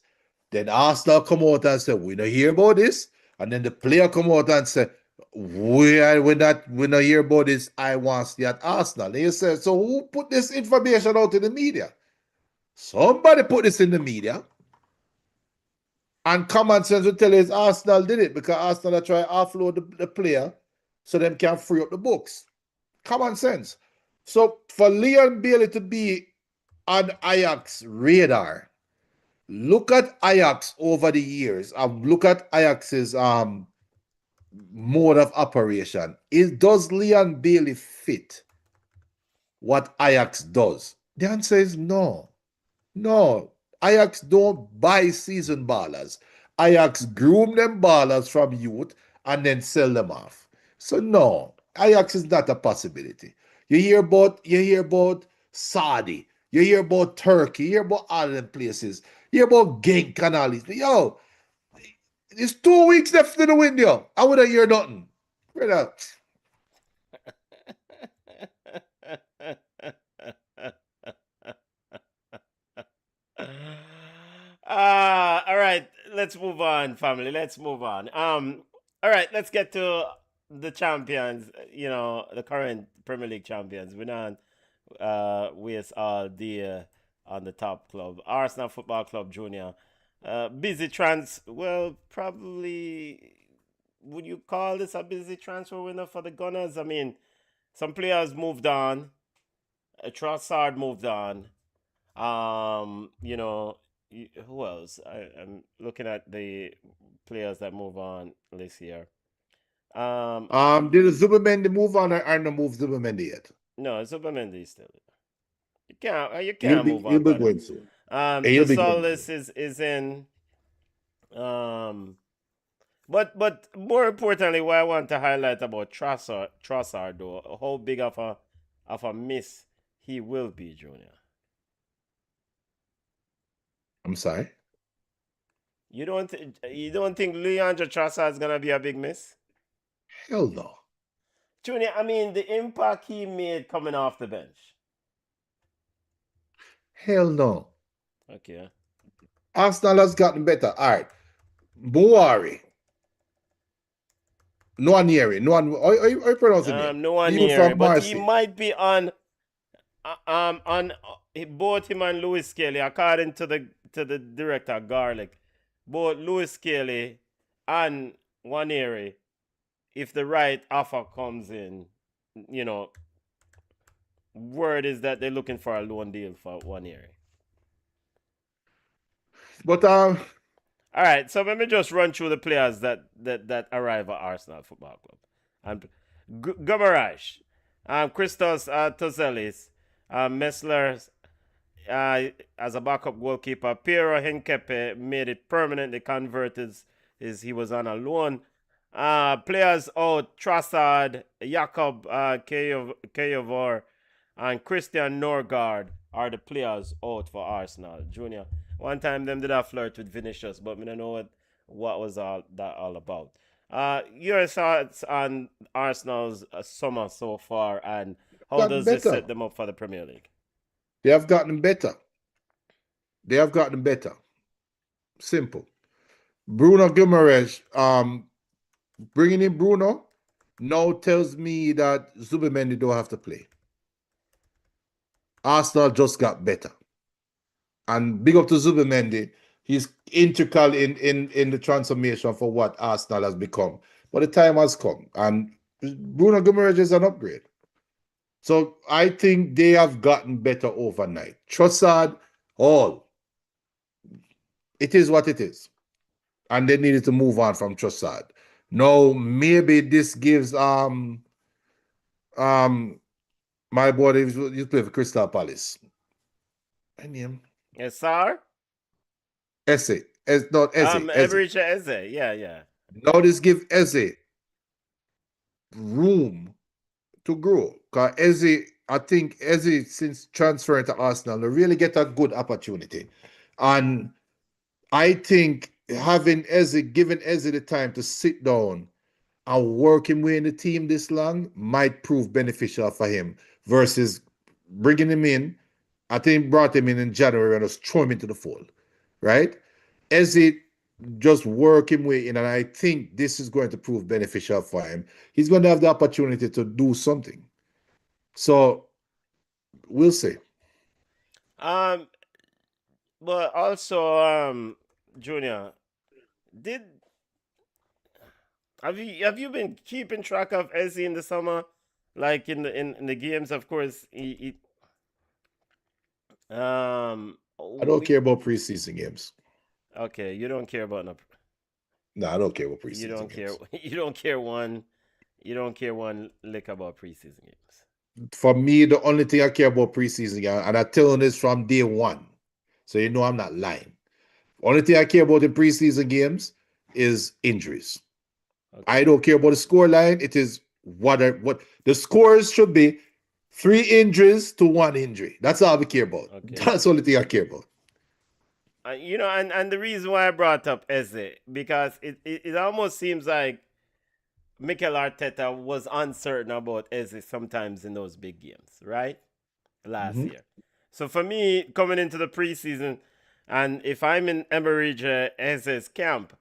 Then Arsenal come out and say, we don't hear about this. And then the player come out and say, we not hear about this. I want to stay at Arsenal. And you say, so who put this information out in the media? Somebody put this in the media. And common sense will tell you Arsenal did it because Arsenal are trying to offload the player so them can free up the books. Common sense. So for Leon Bailey to be on Ajax radar, look at Ajax over the years. Look at Ajax's mode of operation. Does Leon Bailey fit what Ajax does? The answer is no. No. Ajax don't buy season ballers. Ajax groom them ballers from youth and then sell them off. So no, Ajax is not a possibility. You hear about Saudi. You hear about Turkey, you hear about all of them places. You hear about Genk and all these. But yo, it's 2 weeks left in the window. I wouldn't hear nothing. Brother. All right, let's move on, family. Let's move on. All right, let's get to the champions. You know, the current Premier League champions. We're not waste all day on the top club, Arsenal Football Club Junior. Busy well, probably. Would you call this a busy transfer window for the Gunners? I mean, some players moved on. Trossard moved on. You know, who else? I'm looking at the players that move on this year. Did Zubimendi move on or no move Zubimendi yet? No, Zubimendi still. You can't He'll move on. He'll be going soon. He'll be going Solis is in. But more importantly, what I want to highlight about Trossard though, how big of a miss he will be, Junior. I'm sorry. You don't think Leandro Trossard is gonna be a big miss? Hell no. Junior, I mean the impact he made coming off the bench. Hell no. Okay. Arsenal has gotten better. All right. Buhari. Nwaneri. How you pronounce his name? Nwaneri, but he might be on both him and Lewis Kelly, according to the director Garlic. Both Lewis Kelly and Nwaneri, if the right offer comes in, you know, word is that they're looking for a loan deal for Nwaneri. But all right, so let me just run through the players that arrive at Arsenal Football Club. And Gumaraj, Christos Tozelis, Messler as a backup goalkeeper. Piero Henkepe made it permanently converted. He was on a loan. Players out: Trossard, Jakob Kejovor, and Christian Norgard are the players out for Arsenal. Junior, one time them did a flirt with Vinicius, but we don't know what was all about. Your thoughts on Arsenal's summer so far, and how does this set them up for the Premier League? They have gotten better. Simple. Bruno Guimaraes, bringing in Bruno now tells me that Zubimendi don't have to play. Arsenal just got better. And big up to Zubimendi. He's integral in the transformation for what Arsenal has become. But the time has come. And Bruno Guimaraes is an upgrade. So I think they have gotten better overnight. Trossard, it is what it is. And they needed to move on from Trossard. Now, maybe this gives my boy, he play for Crystal Palace. I name. Yes, sir. Eze. Not Eze. Eze. Yeah. Now this give Eze room to grow. Because Eze, I think Eze, since transferring to Arsenal, they really get a good opportunity. And I think having Eze, giving Eze the time to sit down and work him way in the team this long might prove beneficial for him versus bringing him in. I think brought him in January and just throw him into the fold, right? Eze just work him way in, and I think this is going to prove beneficial for him. He's going to have the opportunity to do something. So we'll see. But also, Junior, have you been keeping track of Eze in the summer? Like in the games, of course. I don't care about preseason games. Okay, you don't care about No, I don't care about preseason. Games. You don't care one lick about preseason games. For me, the only thing I care about preseason games, and I tell this from day one, so you know I'm not lying. Only thing I care about in preseason games is injuries. Okay. I don't care about the score line. It is what the scores should be 3 injuries to 1 injury. That's all we care about. Okay. That's the only thing I care about. And the reason why I brought up Eze, because it almost seems like Mikel Arteta was uncertain about Eze sometimes in those big games, right? Last year. So for me, coming into the preseason, and if I'm in Emery Eze's camp,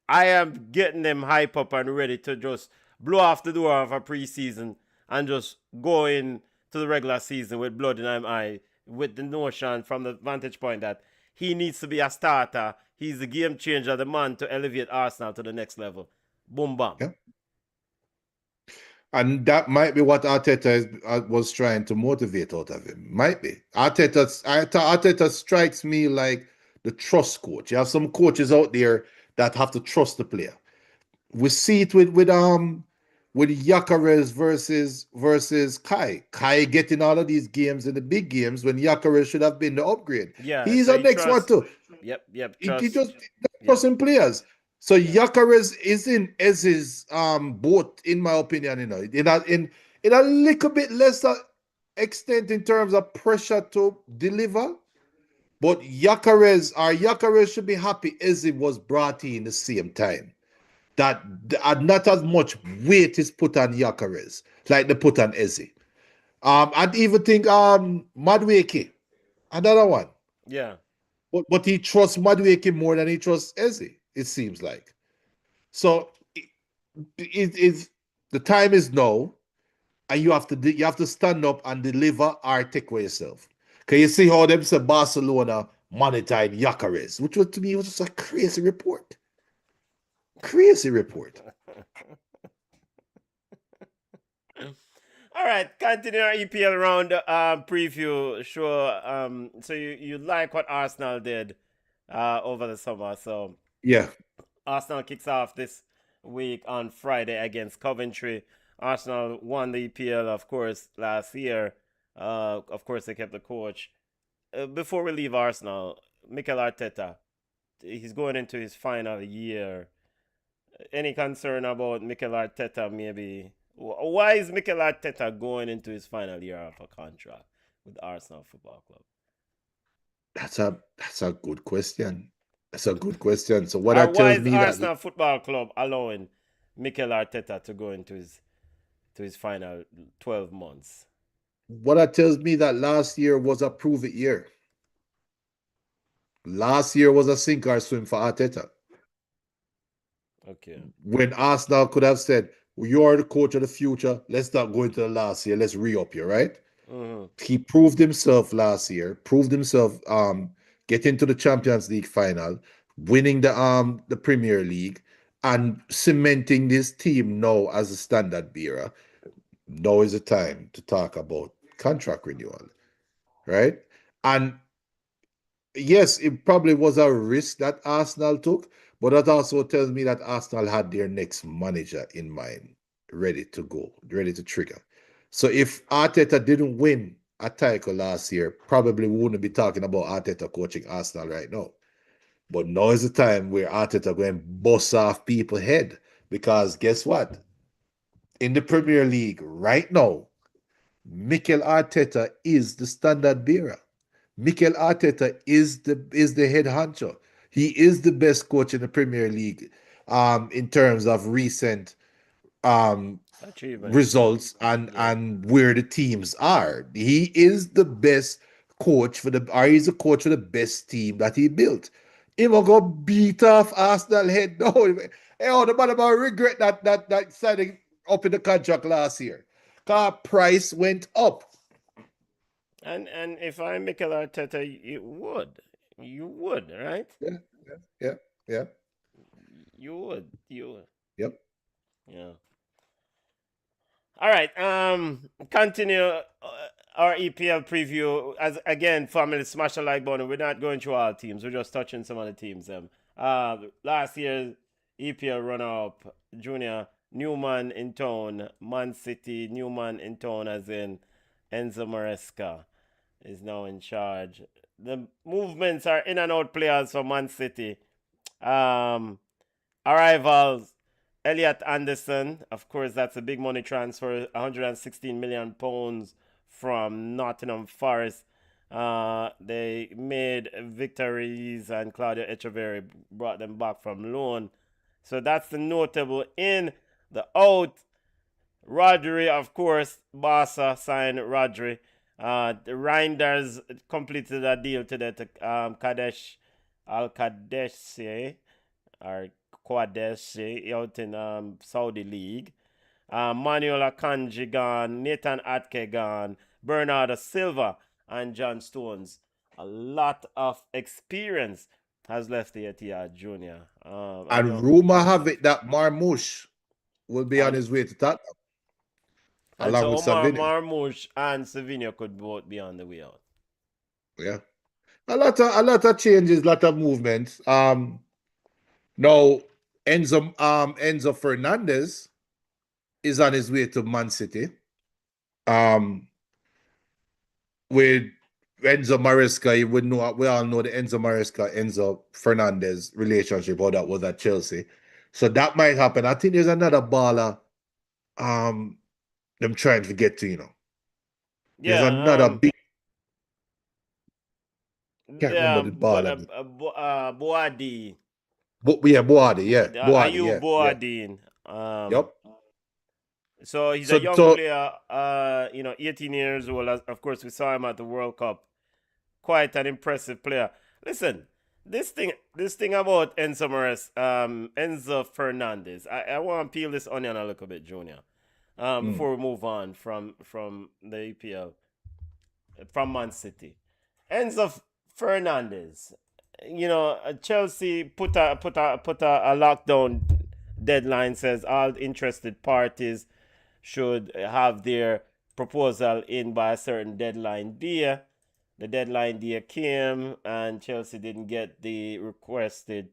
I am getting them hype up and ready to just blow off the door of a preseason and just go in to the regular season with blood in my eye, with the notion from the vantage point that he needs to be a starter. He's the game changer, the man to elevate Arsenal to the next level. Boom, bam. Yeah. And that might be what Arteta was trying to motivate out of him. Might be. Arteta strikes me like the trust coach. You have some coaches out there that have to trust the player. We see it with Gyökeres versus Kai. Kai getting all of these games in the big games when Gyökeres should have been the upgrade. Yeah, He's so our he next one trusts- too. Yep. He Trust. just trusting players. So Gyökeres is in Ez's boat, in my opinion, in a little bit lesser extent in terms of pressure to deliver. But Gyökeres should be happy Eze was brought in the same time. That not as much weight is put on Gyökeres like they put on Eze. I'd even think Madueke, another one. Yeah. But he trusts Madueke more than he trusts Eze, it seems like. So the time is now, and you have to stand up and deliver or take away yourself. Can you see how them say Barcelona monetized Gyökeres, which was to me was just a crazy report. Crazy report. All right, continue our EPL round preview. Sure. So you like what Arsenal did over the summer. So Yeah. Arsenal kicks off this week on Friday against Coventry. Arsenal won the EPL, of course, last year. Of course, they kept the coach. Before we leave Arsenal, Mikel Arteta, he's going into his final year. Any concern about Mikel Arteta maybe? Why is Mikel Arteta going into his final year of a contract with Arsenal Football Club? That's a good question. That's a good question. So what that Why tells is me Arsenal that Football Club allowing Mikel Arteta to go into his final 12 months? last year was a prove it year. Last year was a sink or swim for Arteta. Okay. When Arsenal could have said, well, you are the coach of the future, let's not go into the last year, let's re-up you, right? He proved himself last year, getting to the Champions League final, winning the Premier League, and cementing this team now as a standard bearer. Now is the time to talk about contract renewal, right? And yes, it probably was a risk that Arsenal took, but that also tells me that Arsenal had their next manager in mind, ready to go, ready to trigger. So if Arteta didn't win a title last year, probably we wouldn't be talking about Arteta coaching Arsenal right now. But now is the time where Arteta going to bust off people's head, because guess what? In the Premier League right now, Mikel Arteta is the standard bearer. Mikel Arteta is the head honcho. He is the best coach in the Premier League in terms of recent Achievement. results and where the teams are. He is the best coach he's a coach for the best team that he built. He will go beat off Arsenal head. No, the man about regret that signing up in the contract last year. Car price went up. And if I'm Mikel Arteta, you would, right? Yeah. You would. Yep. Yeah. All right. Continue our EPL preview. As again, family, smash the like button. We're not going through all teams. We're just touching some of the teams. Last year's EPL runner-up, Junior Newman in town, Man City. Newman in town, as in Enzo Maresca is now in charge. The movements are in and out players for Man City. Arrivals. Elliot Anderson, of course, that's a big money transfer, £116 million from Nottingham Forest. They made victories, and Claudio Echeverri brought them back from loan. So that's the notable in the out. Rodri, of course, Barca signed Rodri. The Reinders completed a deal today to Kadesh Al Kadesh or Qadesh out in Saudi League. Manuel Akanji gone, Nathan Atke gone, Bernardo Silva and John Stones. A lot of experience has left the Etihad Junior. And rumor have it that Marmoush will be on his way to Tottenham. And along so with Omar Savinio. Marmoush and Savinio could both be on the way out. Yeah. A lot of changes, a lot of movements. Now Enzo Fernandez is on his way to Man City. With Enzo Maresca, we all know the Enzo Maresca, Enzo Fernandez relationship, how that was at Chelsea. So that might happen. I think there's another baller them trying to get to, There's another big, can't remember the baller. Boadi. Boadi, yeah. Boadi, Ayub yeah. Boadin. Yep. So he's a young player, 18 years old. Of course, we saw him at the World Cup. Quite an impressive player. Listen, this thing about Enzo Fernandez. I want to peel this onion a little bit, Junior. Before we move on from the EPL, from Man City. Enzo Fernandez, Chelsea put a lockdown deadline, says all interested parties should have their proposal in by a certain deadline day. The deadline day came and Chelsea didn't get the requested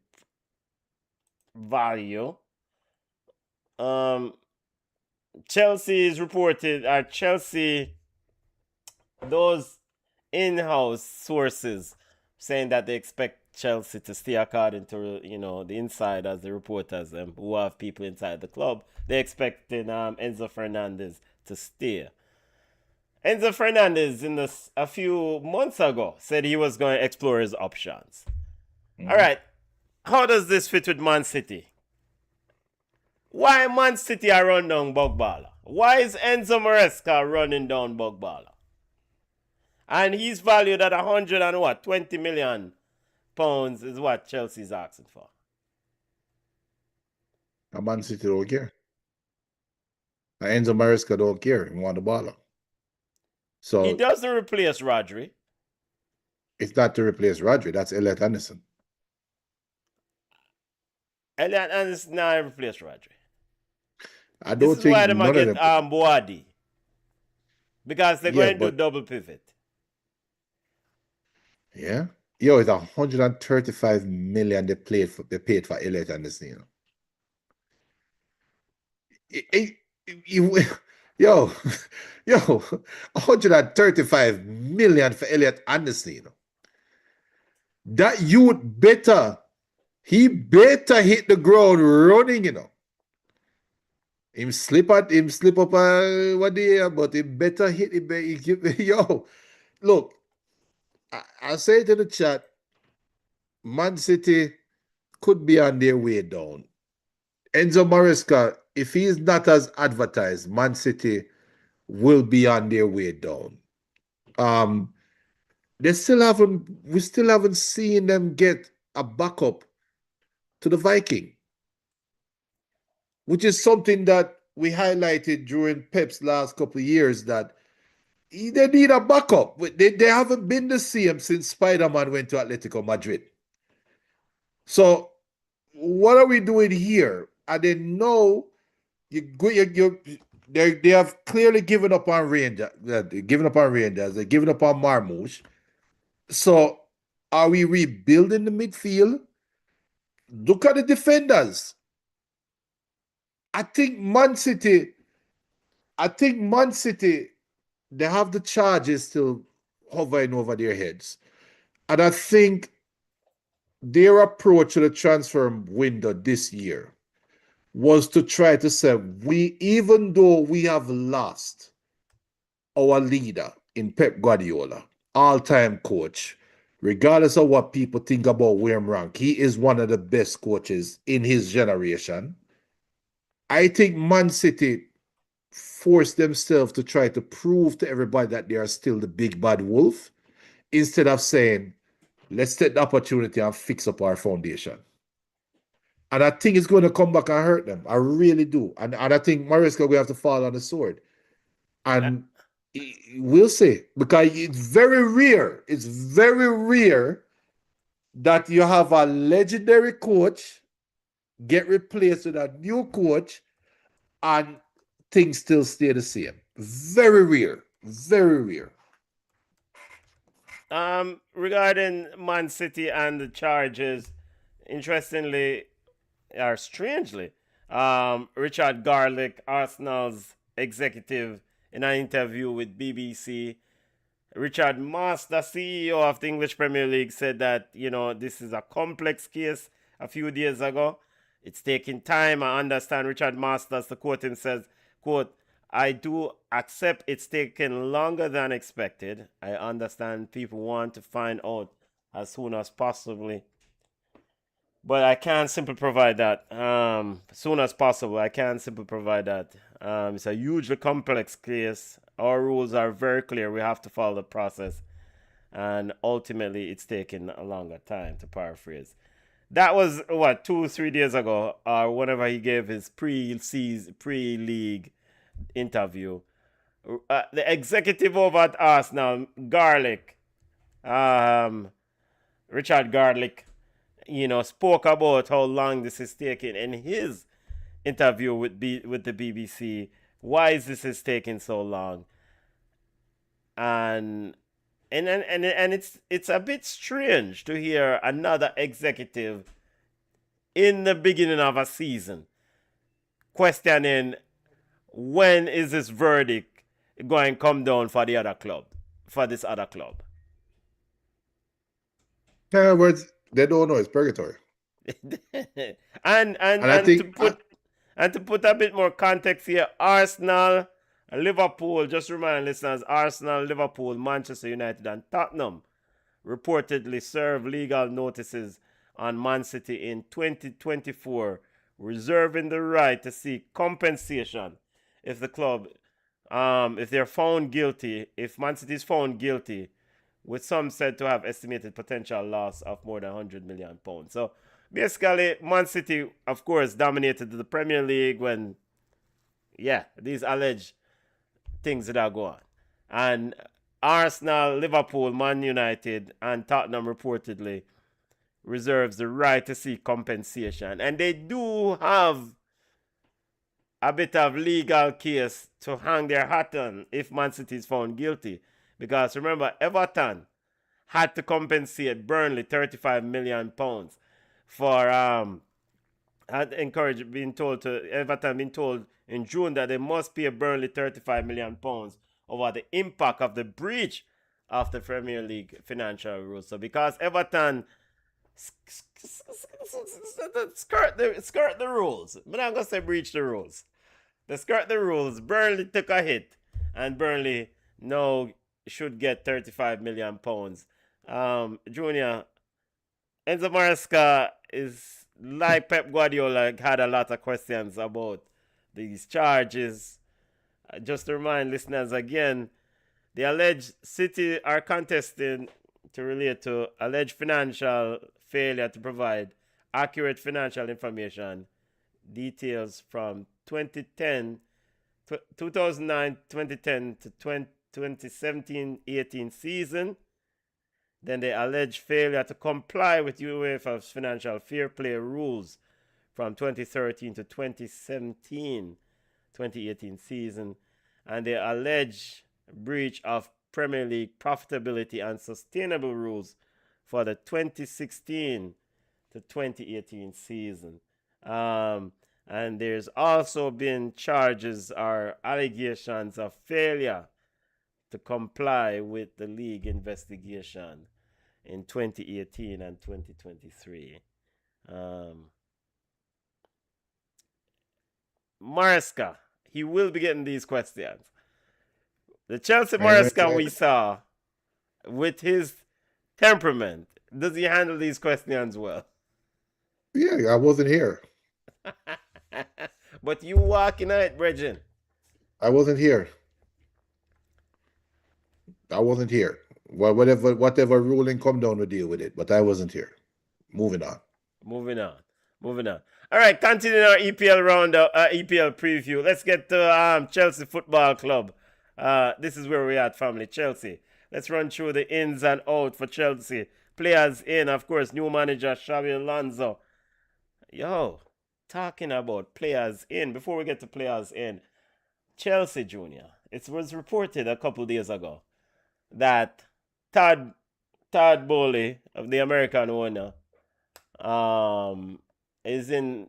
value. Chelsea is reported at those in-house sources saying that they expect Chelsea to stay, according to the insiders, the reporters, who have people inside the club. They're expecting Enzo Fernandez to stay. Enzo Fernandez, a few months ago, said he was going to explore his options. All right, how does this fit with Man City? Why Man City are running down Bogbala? Why is Enzo Maresca running down Bogbala? And he's valued at 20 million pounds is what Chelsea's asking for. And Man City don't care. And Enzo Maresca don't care. He want the baller. So he doesn't replace Rodri. It's not to replace Rodri. That's Elliot Anderson. Elliot Anderson now replace Rodri. I don't think why they none get of them. Boadi. Because they're going to do double pivot. Yeah. Yo, it's 135 million they paid for Elliot Anderson. Yo, 135 million for Elliot Anderson. That youth he better hit the ground running, Him slip up one day, but he better hit it. Yo, look, I say it in the chat, Man City could be on their way down. Enzo Maresca, if he is not as advertised, Man City will be on their way down. We still haven't seen them get a backup to the Viking, which is something that we highlighted during Pep's last couple of years, that they need a backup. They haven't been the same since Spider-Man went to Atletico Madrid. So what are we doing here? And they know they have clearly given up on Rangers. They're giving up on Marmoush. So are we rebuilding the midfield? Look at the defenders. I think Man City, they have the charges still hovering over their heads. And I think their approach to the transfer window this year was to try to say, even though we have lost, our leader in Pep Guardiola, all-time coach, regardless of what people think about William Rank, he is one of the best coaches in his generation. I think Man City forced themselves to try to prove to everybody that they are still the big bad wolf instead of saying, let's take the opportunity and fix up our foundation. And I think it's going to come back and hurt them. I really do. And I think Maresca will have to fall on the sword. And we'll see. Because it's very rare. It's very rare that you have a legendary coach get replaced with a new coach and things still stay the same. Very rare. Very rare. Regarding Man City and the charges, interestingly or strangely, Richard Garlick, Arsenal's executive, in an interview with BBC, Richard Moss, the CEO of the English Premier League, said that, this is a complex case a few days ago. It's taking time. I understand Richard Masters, the quote him says, quote, I do accept it's taken longer than expected. I understand people want to find out as soon as possibly. But I can't simply provide that. As soon as possible, I can't simply provide that. It's a hugely complex case. Our rules are very clear. We have to follow the process. And ultimately, it's taken a longer time, to paraphrase. That was, 2-3 days ago, or whenever he gave his pre-league interview. The executive over at Arsenal, Garlick, Richard Garlick, spoke about how long this is taking in his interview with the BBC. Why is this taking so long? And it's a bit strange to hear another executive in the beginning of a season questioning when is this verdict going to come down for this other club. In other words, they don't know it's purgatory. and to put a bit more context here, Arsenal, Liverpool, just remind listeners, Arsenal, Liverpool, Manchester United, and Tottenham reportedly served legal notices on Man City in 2024, reserving the right to seek compensation if the club, if they're found guilty, if Man City is found guilty, with some said to have estimated potential loss of more than £100 million. So basically, Man City, of course, dominated the Premier League when, these alleged things that are going on. And Arsenal, Liverpool, Man United, and Tottenham reportedly reserves the right to seek compensation. And they do have a bit of legal case to hang their hat on if Man City is found guilty. Because remember, Everton had to compensate Burnley £35 million for Everton being told in June that they must pay Burnley £35 million over the impact of the breach of the Premier League financial rules. So because Everton skirt the rules, but I'm gonna say breach the rules. They skirt the rules. Burnley took a hit, and Burnley now should get £35 million. Junior, Enzo Maresca is like Pep Guardiola, had a lot of questions about these charges. Just to remind listeners again, the alleged City are contesting to relate to alleged financial failure to provide accurate financial information, details from 2009, 2010 to 2017-18 season. Then the alleged failure to comply with UEFA's financial fair play rules from 2013 to 2017-2018 season. And the alleged breach of Premier League profitability and sustainable rules for the 2016 to 2018 season. And there's also been charges or allegations of failure to comply with the league investigation in 2018 and 2023. Maresca, he will be getting these questions. The Chelsea I know Maresca we saw, with his temperament, does he handle these questions well? Yeah, I wasn't here. But you walking out, Bridget. I wasn't here. I wasn't here. Whatever ruling come down, to deal with it. But I wasn't here. Moving on. Moving on. All right, continuing our EPL roundup, EPL preview. Let's get to Chelsea Football Club. This is where we're at, family. Chelsea. Let's run through the ins and outs for Chelsea. Players in, of course, new manager Xabi Alonso. Yo, talking about players in. Before we get to players in, Chelsea Junior. It was reported a couple days ago that Todd Bowley, of the American owner, is in,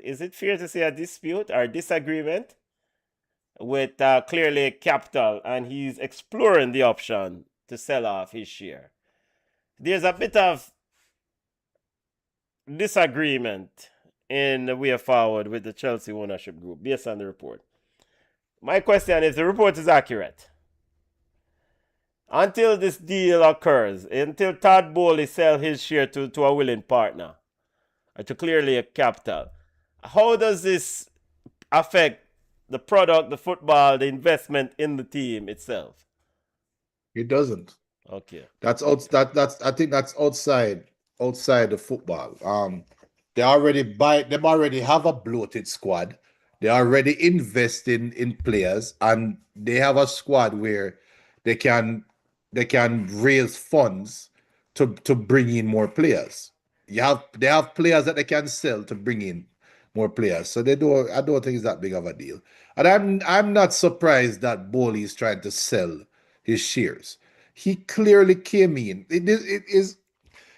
is it fair to say, a dispute or disagreement with Clearly Capital, and he's exploring the option to sell off his share. There's a bit of disagreement in the way forward with the Chelsea ownership group based on the report. My question is, the report is accurate. Until this deal occurs, until Todd Bowley sells his share to a willing partner, or to Clearly Capital, how does this affect the product, the football, the investment in the team itself? It doesn't. Okay. That's I think that's outside the football. They already have a bloated squad. They already invest in players, and they have a squad where they can raise funds to bring in more players. They have players that they can sell to bring in more players. So I don't think it's that big of a deal. And I'm not surprised that Bowley is trying to sell his shares. He clearly came in. It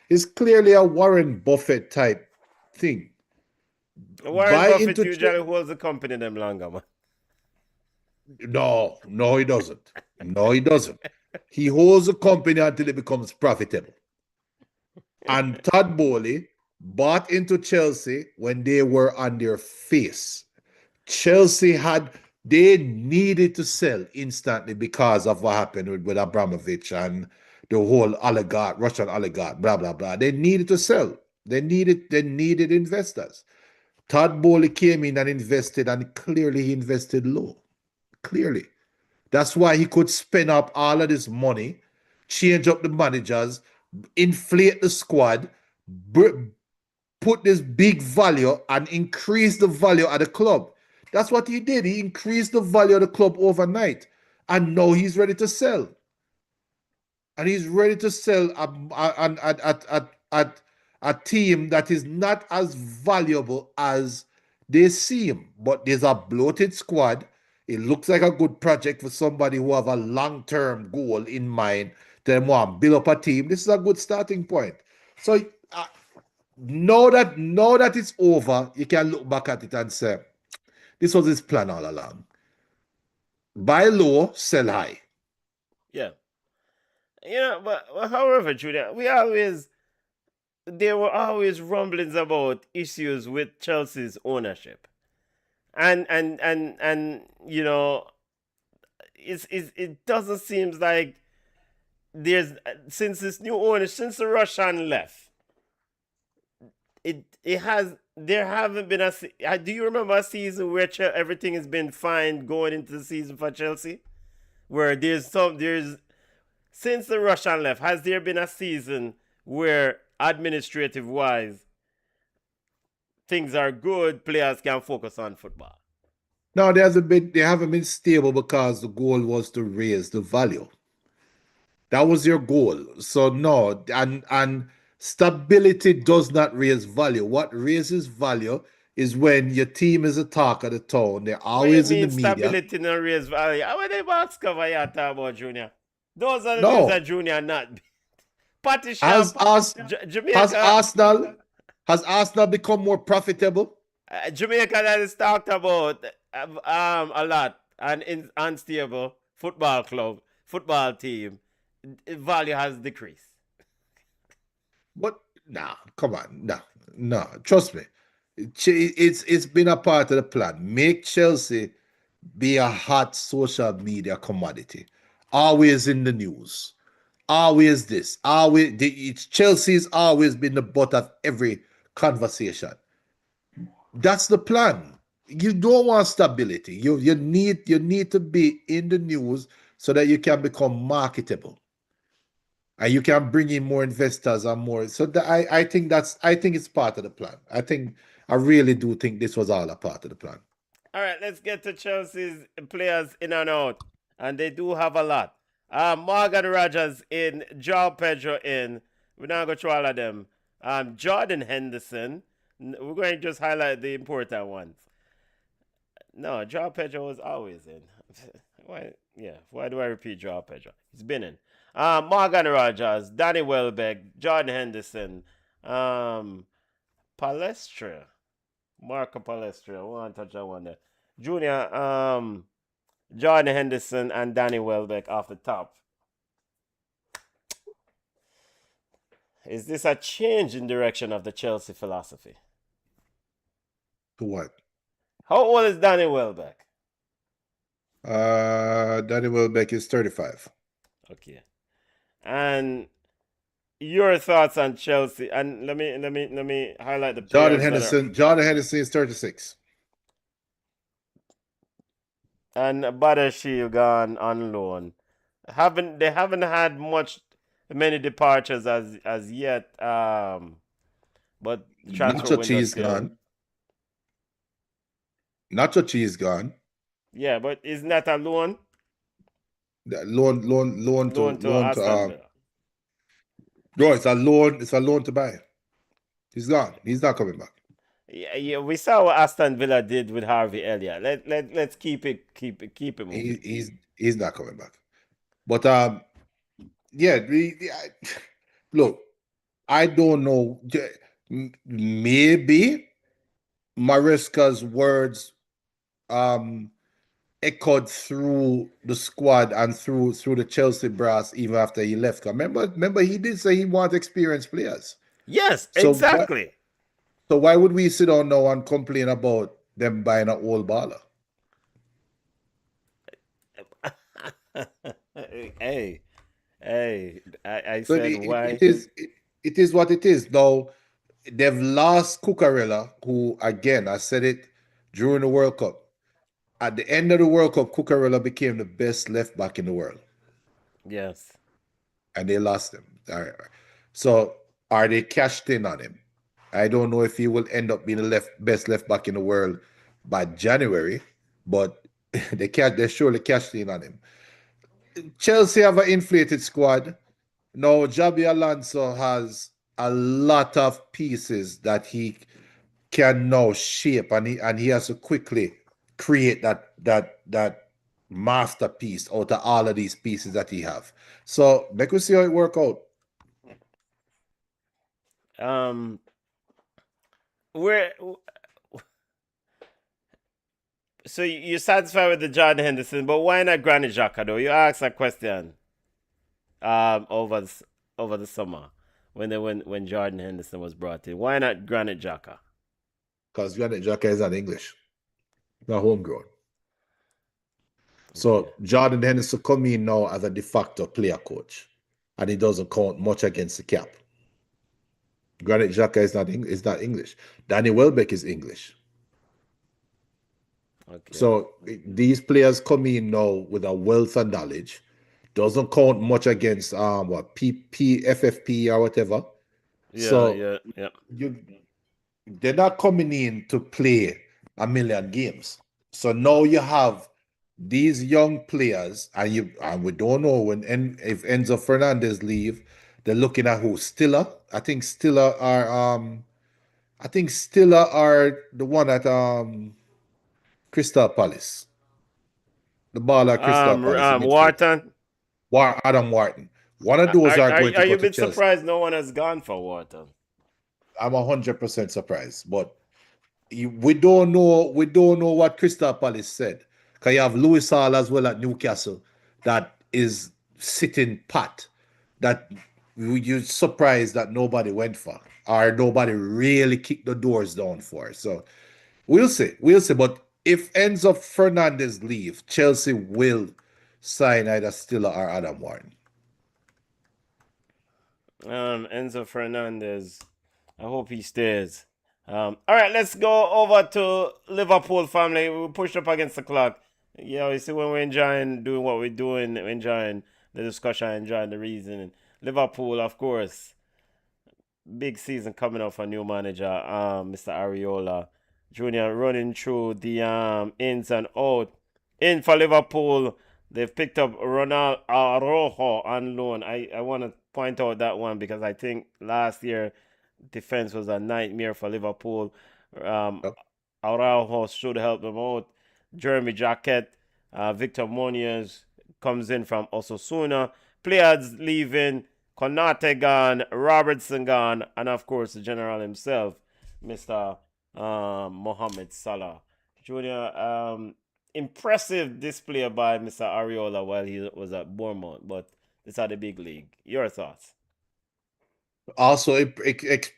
is clearly a Warren Buffett type thing. Warren Buffett usually holds the company them longer, man. No, he doesn't. No, he doesn't. He holds the company until it becomes profitable. And Todd Bowley bought into Chelsea when they were on their face. They needed to sell instantly because of what happened with Abramovich and the whole Russian oligarch, blah, blah, blah. They needed to sell. They needed investors. Todd Bowley came in and invested, and clearly he invested low. Clearly. That's why he could spend up all of this money, change up the managers, inflate the squad, put this big value and increase the value of the club. That's what he did. He increased the value of the club overnight. And now he's ready to sell. And he's ready to sell a team that is not as valuable as they seem. But there's a bloated squad. It looks like a good project for somebody who have a long-term goal in mind. They want to build up a team. This is a good starting point. So now that it's over, you can look back at it and say, this was his plan all along. Buy low, sell high. Yeah. But however, Julia, there were always rumblings about issues with Chelsea's ownership. And it doesn't seem like since this new owner, since the Russian left, there haven't been do you remember a season where everything has been fine going into the season for Chelsea? Where since the Russian left, has there been a season where administrative wise things are good, players can focus on football? No, they haven't been stable because the goal was to raise the value. That was your goal. So no, and stability does not raise value. What raises value is when your team is a talk of the town. They're always in the media. Stability not raise value. How are they box cover you talk about, Junior? Those are the things that Junior not. Patty Shamp, Jamaica. Has Arsenal become more profitable? Jamaica that is talked about a lot, and unstable football club, football team, value has decreased. But come on, no. Trust me, it's been a part of the plan. Make Chelsea be a hot social media commodity, always in the news, always this, always Chelsea's always been the butt of every conversation. That's the plan. You don't want stability. You need to be in the news so that you can become marketable and you can bring in more investors and more. So I think it's part of the plan. I really do think this was all a part of the plan. All right, let's get to Chelsea's players in and out, and they do have a lot. Morgan Rogers in, João Pedro in. We're not going to through all of them. Jordan Henderson. We're going to just highlight the important ones. No, João Pedro was always in. Why? Yeah. Why do I repeat João Pedro? He's been in. Morgan Rogers, Danny Welbeck, Jordan Henderson, Palestra. Marco Palestra. I want to touch that one there. Junior, Jordan Henderson, and Danny Welbeck off the top. Is this a change in direction of the Chelsea philosophy? To what? How old is Danny Welbeck? Danny Welbeck is 35. Okay. And your thoughts on Chelsea? And let me highlight the Jordan Henderson. Jordan Henderson is 36. And Badashil gone on loan. They haven't had many departures as yet. But Nacho Cheese gone. Nacho Cheese gone. Yeah, but isn't that a loan? Loan to Aston Villa. No, it's a loan to buy. He's gone. He's not coming back. Yeah, we saw what Aston Villa did with Harvey Elliott. Let's keep it moving. He's not coming back. But look, I don't know. Maybe Maresca's words echoed through the squad and through the Chelsea brass even after he left. Remember he did say he wants experienced players. Yes, exactly. So why would we sit down now and complain about them buying an old baller? Hey, I said why? It is what it is. Now, they've lost Cucurella, who, again, I said it during the World Cup. At the end of the World Cup, Cucurella became the best left back in the world. Yes. And they lost him. All right. So are they cashed in on him? I don't know if he will end up being the best left back in the world by January, but they surely cashed in on him. Chelsea have an inflated squad. Now, Javi Alonso has a lot of pieces that he can now shape, and he has to quickly create that masterpiece out of all of these pieces that he have. So make we see how it work out. So you're satisfied with the Jordan Henderson, but why not Granit Xhaka though? You asked a question over the summer when Jordan Henderson was brought in. Why not Granit Xhaka? Because Granit Xhaka is not English, not homegrown. So Jordan Henderson come in now as a de facto player coach, and he doesn't count much against the cap. Granit Xhaka is not English. Danny Welbeck is English. Okay. So these players come in now with a wealth of knowledge. Doesn't count much against FFP or whatever. Yeah. They're not coming in to play a million games. So now you have these young players, and we don't know if Enzo Fernandez leave. They're looking at who? Stiller. I think Stiller are the one at Crystal Palace. The baller at Crystal Palace. Wharton. Adam Wharton. One of those are going to go to Chelsea. Are you a bit surprised no one has gone for Wharton? I'm 100% surprised, but we don't know what Crystal Palace said. Because you have Lewis Hall as well at Newcastle that is sitting pat. That you're surprised that nobody went for, or nobody really kicked the doors down for. So we'll see. But if Enzo Fernandez leave, Chelsea will sign either Stiller or Adam Warren. Enzo Fernandez. I hope he stays. All right, let's go over to Liverpool, family. We pushed up against the clock. You see, when we're enjoying doing what we're doing, enjoying the discussion, enjoying the reasoning. Liverpool, of course, big season coming up for new manager, Mr. Ariola Jr. running through the ins and out. In for Liverpool, they've picked up Ronald Araujo on loan. I want to point out that one because I think last year defense was a nightmare for Liverpool. Um, Yep. Araujo should help them out. Jeremy Jacquet, Victor Munoz comes in from Osasuna. Players leaving. Konate gone, Robertson gone, and of course the general himself, Mr. Mohamed Salah. Junior, impressive display by Mr. Ariola while he was at Bournemouth, but it's at the big league. Your thoughts? Also,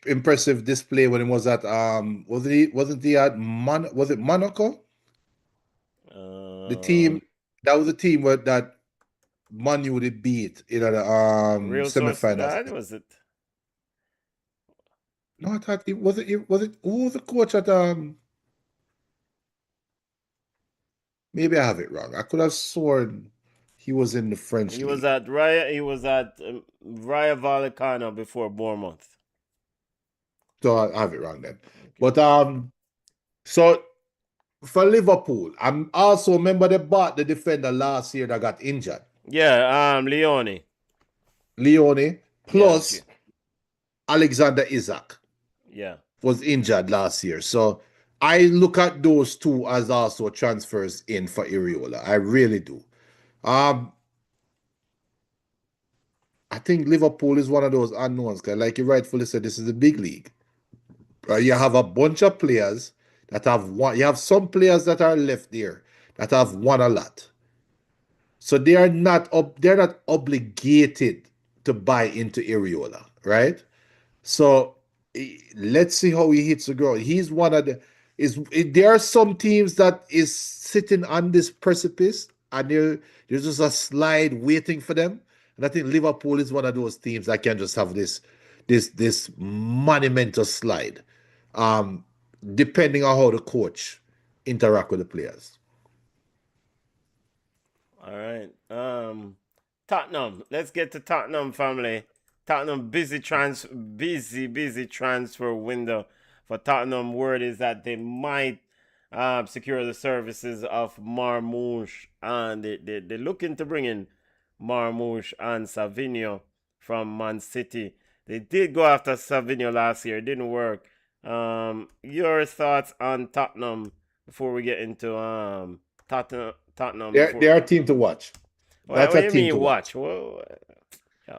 impressive display when he was at wasn't he at was it Monaco? The team that was the team that Man U did beat in the Real semifinals. Sociedad, was it? No, I thought it was it who was the coach at maybe I have it wrong. I could have sworn he was in the French He league. was at Raya. He was at Raya Vallecano before Bournemouth. So I have it wrong then. But so for Liverpool, I'm also remember they bought the defender last year that got injured. Yeah, Leone. Leone plus Yeah. Alexander Isak Yeah. was injured last year. So I look at those two as also transfers in for Iriola. I really do. I think Liverpool is one of those unknowns because, like you rightfully said, this is a big league. You have a bunch of players that have won. You have some players that are left there that have won a lot. So they are not they're not obligated to buy into Iriola, right? So let's see how he hits the ground. He's one of the there are some teams that is sitting on this precipice and there's just a slide waiting for them. And I think Liverpool is one of those teams that can just have this monumental slide. Depending on how the coach interact with the players. All right. Tottenham. Let's get to Tottenham, family. Tottenham busy transfer window for Tottenham. Word is that they might secure the services of Marmoush, and they're looking to bring in Marmoush and Savinho from Man City. They did go after Savinho last year. It didn't work. Your thoughts on Tottenham before we get into Tottenham? They're a team to watch. That's what do you mean watch? Well,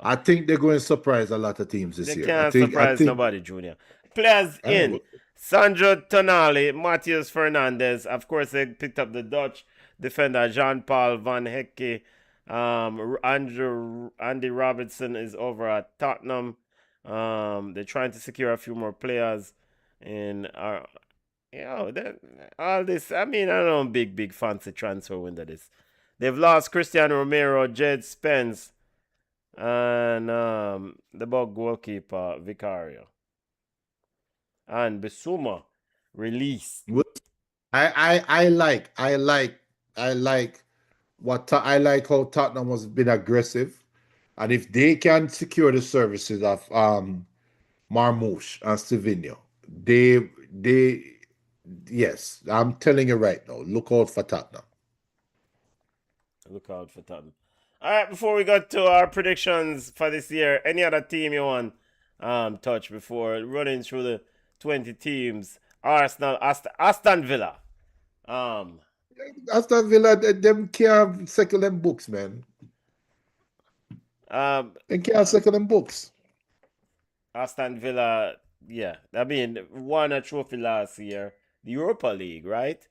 I think they're going to surprise a lot of teams this year. They can't surprise nobody, Junior. Players in. Sandro Tonali, Matheus Fernandes. Of course, they picked up the Dutch defender Jean-Paul Van Hecke. Andy Robertson is over at Tottenham. They're trying to secure a few more players. And all this. I mean, I don't know, big fancy transfer window this. They've lost Cristiano Romero, Jed Spence, and the bug goalkeeper Vicario. And Bissouma released. I like how Tottenham has been aggressive, and if they can secure the services of Marmoush and Savinho, yes, I'm telling you right now, look out for Tottenham. Look out for Tottenham. All right, before we go to our predictions for this year, any other team you want touch before running through the 20 teams? Arsenal, Aston Villa. Aston Villa, them can't circle them books, man. They can't circle them books. Aston Villa, yeah. I mean, won a trophy last year, the Europa League, right?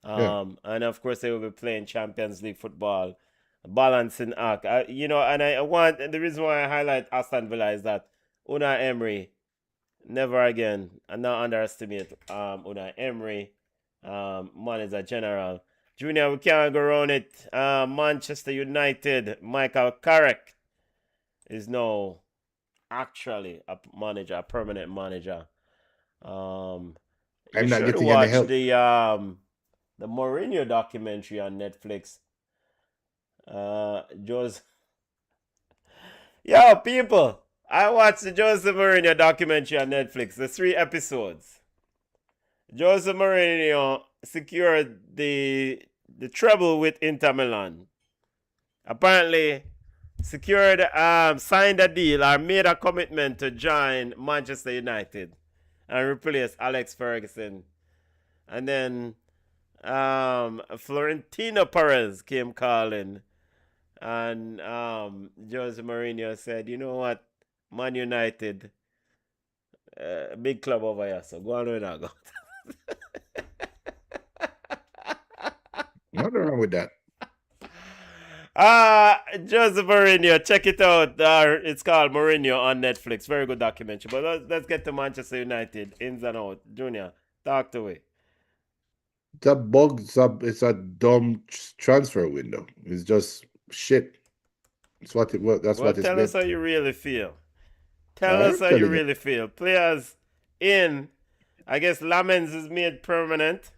And of course they will be playing Champions League football, balancing act. And I want the reason why I highlight Aston Villa is that Unai Emery, never again, and not underestimate Unai Emery. manager general. Junior, we can't go around it. Manchester United, Michael Carrick is now actually a manager, a permanent manager. You I'm not should getting any watch help. the Mourinho documentary on Netflix. Jose, yo, people, I watched the Jose Mourinho documentary on Netflix. The 3 episodes. Jose Mourinho secured the treble with Inter Milan. Apparently, signed a deal or made a commitment to join Manchester United and replace Alex Ferguson. And then Florentino Perez came calling, and Jose Mourinho said, "You know what, Man United, big club over here, so go on with that." Nothing wrong with that. Jose Mourinho, check it out. It's called Mourinho on Netflix. Very good documentary. But let's get to Manchester United, ins and out. Junior, talk to me. It's a dumb transfer window. It's just shit. That's what it's Tell been. us how you really feel. Tell I'm us how you telling you. really feel. Players in, I guess Lamens is made permanent,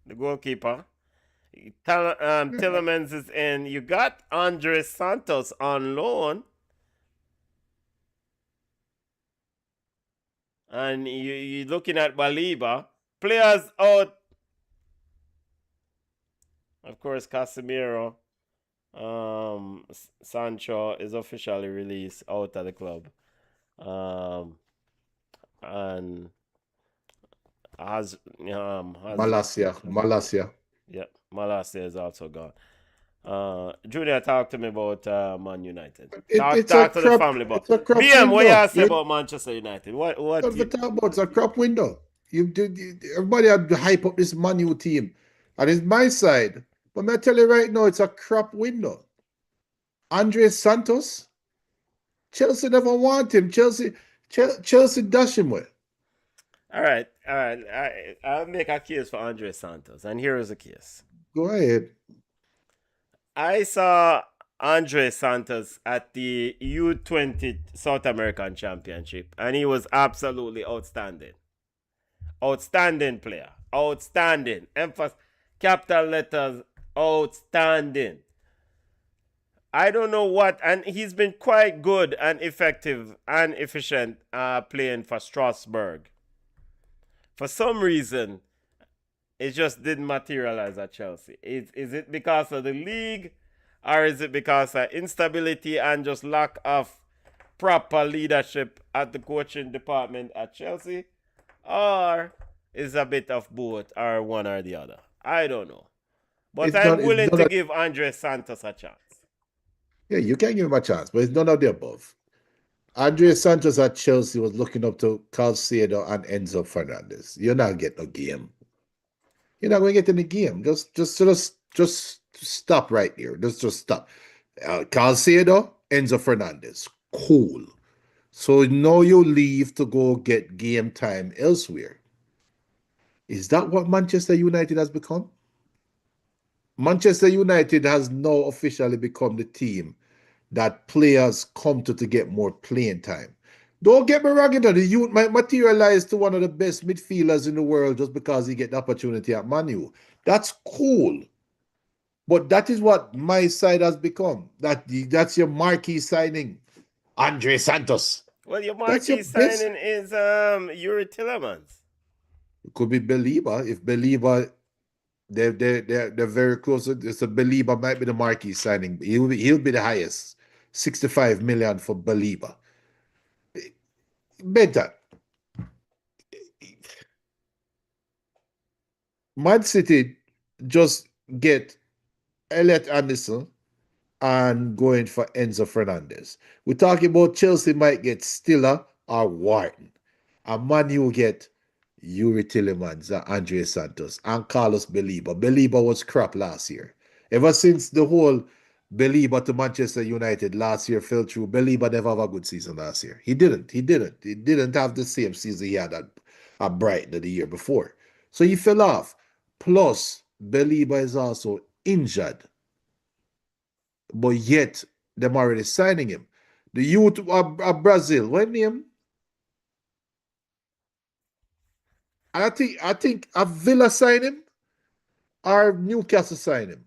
the goalkeeper. Tillemans is in. You got Andres Santos on loan. And you're looking at Baliba. Players out. Of course, Casemiro. Sancho is officially released out of the club. And has Malasia. Yeah, Malasia is also gone. Junior, talk to me about Man United. Talk to the family about. It's a crop BM, what window. you say about Manchester United? What you talk about? It's a crop window. Everybody had to hype up this Man U team, and it's my side. But I tell you right now, it's a crop window. Andres Santos, Chelsea never want him. Chelsea dash him with. All right. I'll make a case for Andres Santos, and here is the case. Go ahead. I saw Andres Santos at the U20 South American Championship, and he was absolutely outstanding. Outstanding player. Outstanding. Emphasis, capital letters, outstanding. I don't know what, and he's been quite good and effective and efficient playing for Strasbourg. For some reason, it just didn't materialize at Chelsea. Is it because of the league, or is it because of instability and just lack of proper leadership at the coaching department at Chelsea? Or is a bit of both, or one or the other? I don't know. But I'm willing to give Andres Santos a chance. Yeah, you can give him a chance, but it's none of the above. Andres Santos at Chelsea was looking up to Caicedo and Enzo Fernandez. You're not getting a game. You're not going to get any game. Just stop right here. Just stop. Caicedo, Enzo Fernandez. Cool. So now you leave to go get game time elsewhere. Is that what Manchester United has become? Manchester United has now officially become the team that players come to get more playing time. Don't get me wrong, the youth might materialize to one of the best midfielders in the world just because he get the opportunity at Man U. That's cool. But that is what my side has become. That's your marquee signing, Andre Santos. Well, your marquee signing is Yuri Tillemans. It could be Belieber. If Belieber, they're very close. It's a Belieber might be the marquee signing. He'll be the highest. 65 million for Belieber. Better. Man City just get Elliot Anderson and going for Enzo Fernandez. We're talking about Chelsea might get Stiller or Wharton. And Man U get Yuri Tillemans and Andre Santos and Carlos Belieber. Belieber was crap last year. Ever since the whole Belieber to Manchester United last year fell through, Belieber never have a good season last year. He didn't. He didn't have the same season he had at Brighton the year before. So he fell off. Plus, Beliba is also injured, but yet them already signing him. The youth of Brazil, what name? I think a Villa sign him or Newcastle sign him.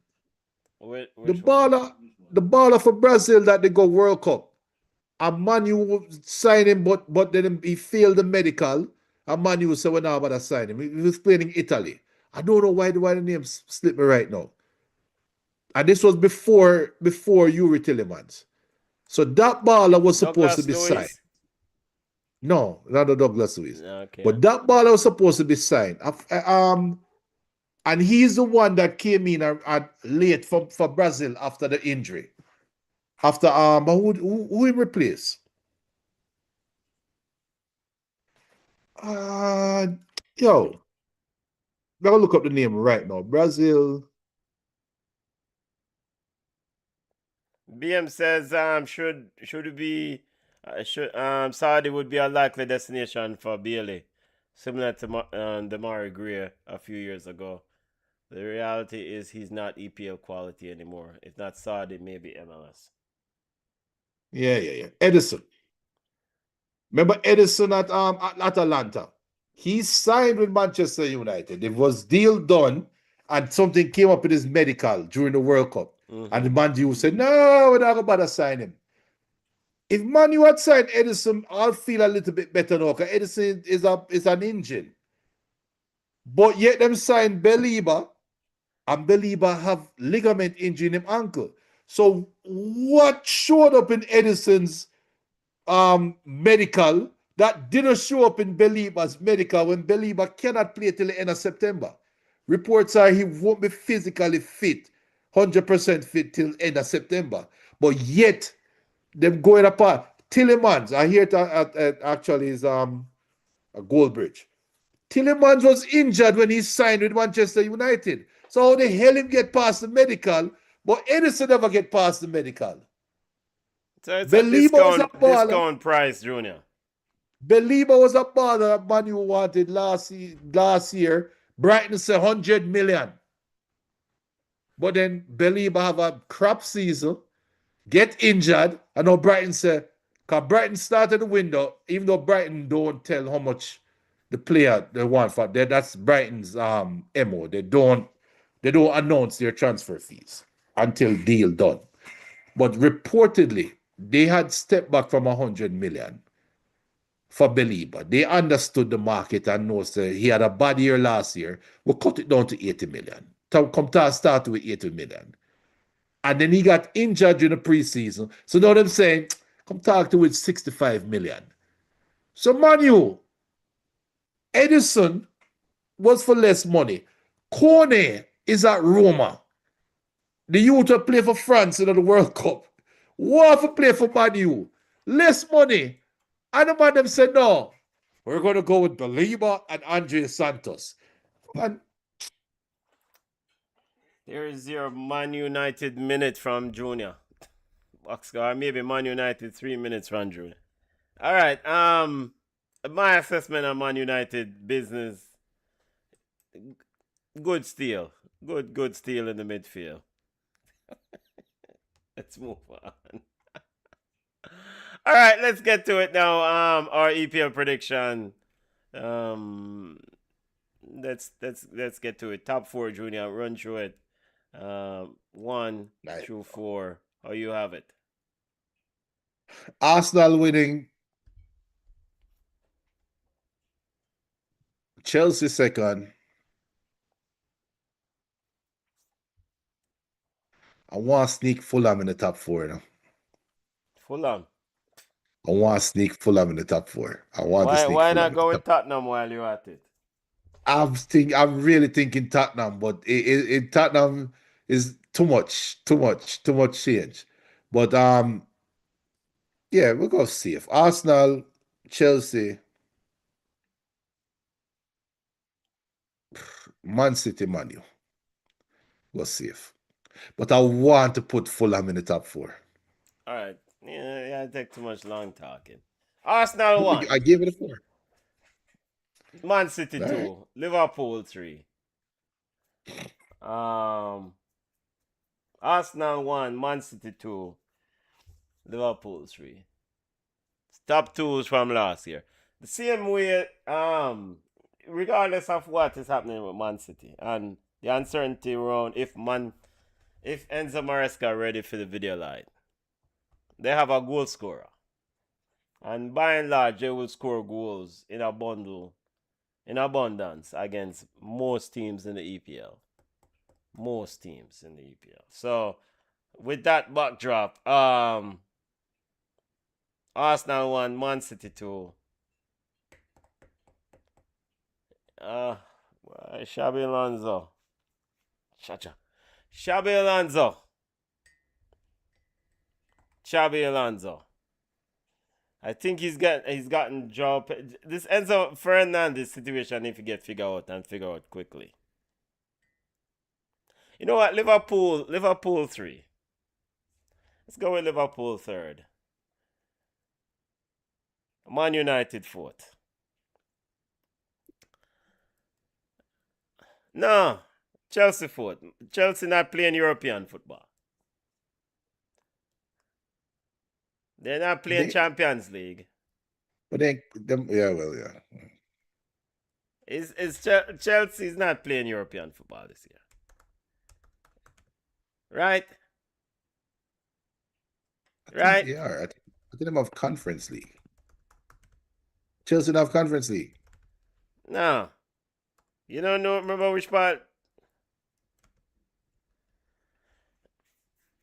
The Which one? baller, the baller for Brazil that they go World Cup. A Manu signed him, but then he failed the medical. A Manu said, "We're not about to sign him." He was playing in Italy. I don't know why the name slipped me right now. And this was before Yuri Tillemans. So that baller was supposed to Douglas be signed. Lewis. No, not the Douglas Luiz. Okay. But that baller was supposed to be signed. And he's the one that came in late for Brazil after the injury. After but who he replaced? Uh yo, gotta look up the name right now. Brazil. BM says should it be Saudi would be a likely destination for Bailey, similar to Damari Greer a few years ago. The reality is he's not EPL quality anymore. If not Saudi, maybe MLS. Yeah. Edison. Remember Edison at Atlanta? He signed with Manchester United. It was deal done, and something came up with his medical during the World Cup. And the Man U said, "No, we're not about to sign him." If Man U had signed Edison, I'll feel a little bit better now, because Edison is an engine. But yet them signed Beliba, and Beliba have ligament injury in his ankle. So what showed up in Edison's medical that didn't show up in Beliba's medical when Beliba cannot play till the end of September? Reports are he won't be physically fit, 100% fit till end of September. But yet, them going apart. Tillemans, I hear it actually is a Goldbridge. Tillemans was injured when he signed with Manchester United. So how the hell him get past the medical, but Edison never get past the medical? So it's Beliba was a baller. discount price, Junior. Beliba was a baller that Man U wanted last year. Brighton said 100 million. But then Beliba have a crap season, get injured, and now Brighton said, because Brighton started the window, even though Brighton don't tell how much the player they want for that. That's Brighton's MO. They don't announce their transfer fees until deal done. But reportedly, they had stepped back from 100 million for Beliba. They understood the market and knows that he had a bad year last year. We'll cut it down to 80 million. Come to start with 80 million. And then he got injured during the preseason. So now they're saying, come talk to with 65 million. So Manu, Edison was for less money. Kone is at Roma. The youth will play for France in the World Cup. What to play for Manu? Less money. And the man them said, no, we're going to go with Beliba and Andre Santos. And Here is your Man United minute from Junior. Boxcar, maybe Man United 3 minutes from Junior. All right. My assessment on Man United business. Good steal. Good steal in the midfield. Let's move on. All right, let's get to it now. Our EPL prediction. Let's get to it. Top four, Junior. Run through it. 1 through 4. How you have it? Arsenal winning. Chelsea second. I want to sneak Fulham in the top 4 now. Fulham. I want to sneak Fulham in the top 4. I want to sneak Why Fulham not go in the with Tottenham while you're at it? I'm really thinking Tottenham, but Tottenham is too much change. But yeah, we'll go safe. Arsenal, Chelsea, Man City, Man U. Go safe. But I want to put Fulham in the top 4. All right. Yeah, take too much long talking. Arsenal 1. I gave it a 4. Man City All 2. right. Liverpool 3. Arsenal 1, Man City 2, Liverpool 3. Top twos from last year. The same way, regardless of what is happening with Man City and the uncertainty around if Enzo Maresca ready for the video line, they have a goal scorer. And by and large, they will score goals in abundance against most teams in the EPL. Most teams in the EPL. So, with that backdrop, Arsenal 1, Man City 2. Xabi Alonso. Xabi Alonso. I think he's gotten job. This Enzo Fernandez situation if you get figured out and figure out quickly. You know what? Liverpool 3. Let's go with Liverpool 3rd. Man United 4th. No, Chelsea 4th. Chelsea not playing European football. They're not playing Champions League. But yeah. Chelsea's not playing European football this year. Right? Right? Yeah, I think them have Conference League. Chelsea don't have Conference League. No. You don't know, remember which part?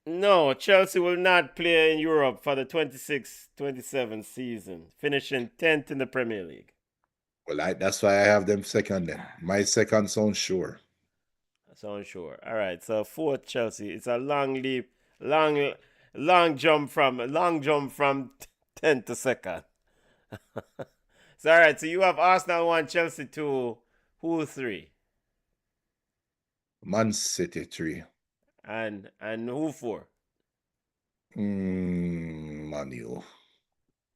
No, Chelsea will not play in Europe for the 26-27 season, finishing 10th in the Premier League. Well, that's why I have them second then. My second sounds sure. Sounds sure. All right, so 4th Chelsea. It's a long leap, long jump from 10th to 2nd. So all right, so you have Arsenal 1, Chelsea 2, who 3? Man City 3. And who 4? Man U.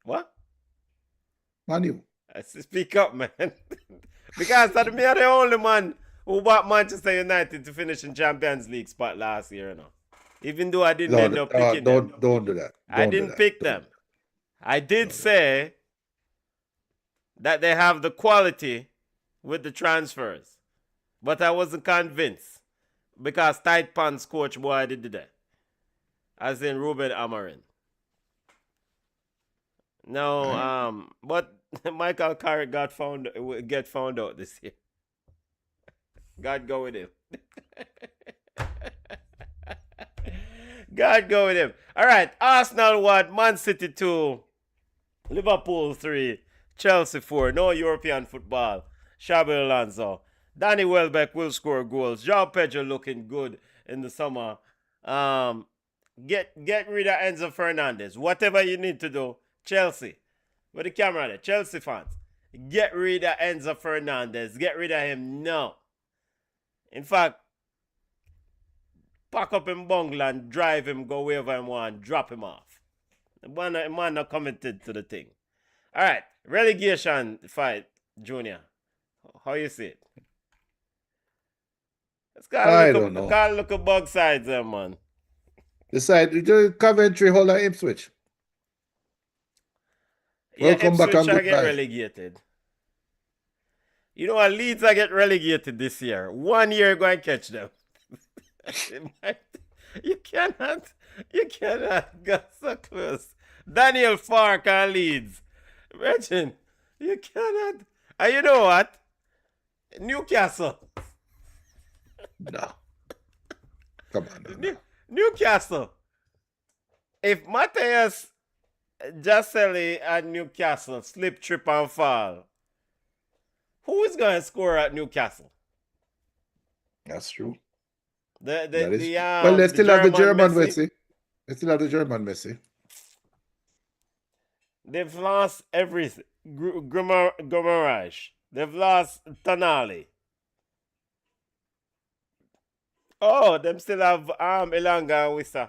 What? Man U. Speak up, man. Because that me are the only man who bought Manchester United to finish in Champions League spot last year, you know. Even though I didn't end up picking them. Don't do that. I didn't pick them. I did say that they have the quality with the transfers. But I wasn't convinced. Because tight pants coach boy did that. As in Ruben Amorim. No, but Michael Carrick get found out this year. God go with him. God go with him. All right, Arsenal 1, Man City 2, Liverpool 3, Chelsea 4. No European football. Xabi Alonso. Danny Welbeck will score goals. João Pedro looking good in the summer. Get rid of Enzo Fernandez. Whatever you need to do, Chelsea. Where the camera there? Chelsea fans. Get rid of Enzo Fernandez. Get rid of him now. In fact, pack up in Bungland, drive him, go wherever he want, drop him off. The man not committed to the thing. All right, relegation fight, Junior. How you see it? I don't know. Gotta look at both sides there, man. The side, Coventry, Hull, and Ipswich. Welcome back and Ipswich goodbye. Get relegated. You know what? Leeds I get relegated this year. 1 year go and catch them. You cannot get so close. Daniel Fark and Leeds. Imagine. You cannot. And you know what? Newcastle. No. Come on. Newcastle. If Mateus Jaselli at Newcastle slip, trip, and fall, who is going to score at Newcastle? That's true. Well, they still have the German Messi. They still have the German Messi. They've lost everything. Gumaraj. They've lost Tonali. Oh, them still have Elanga and Wissa.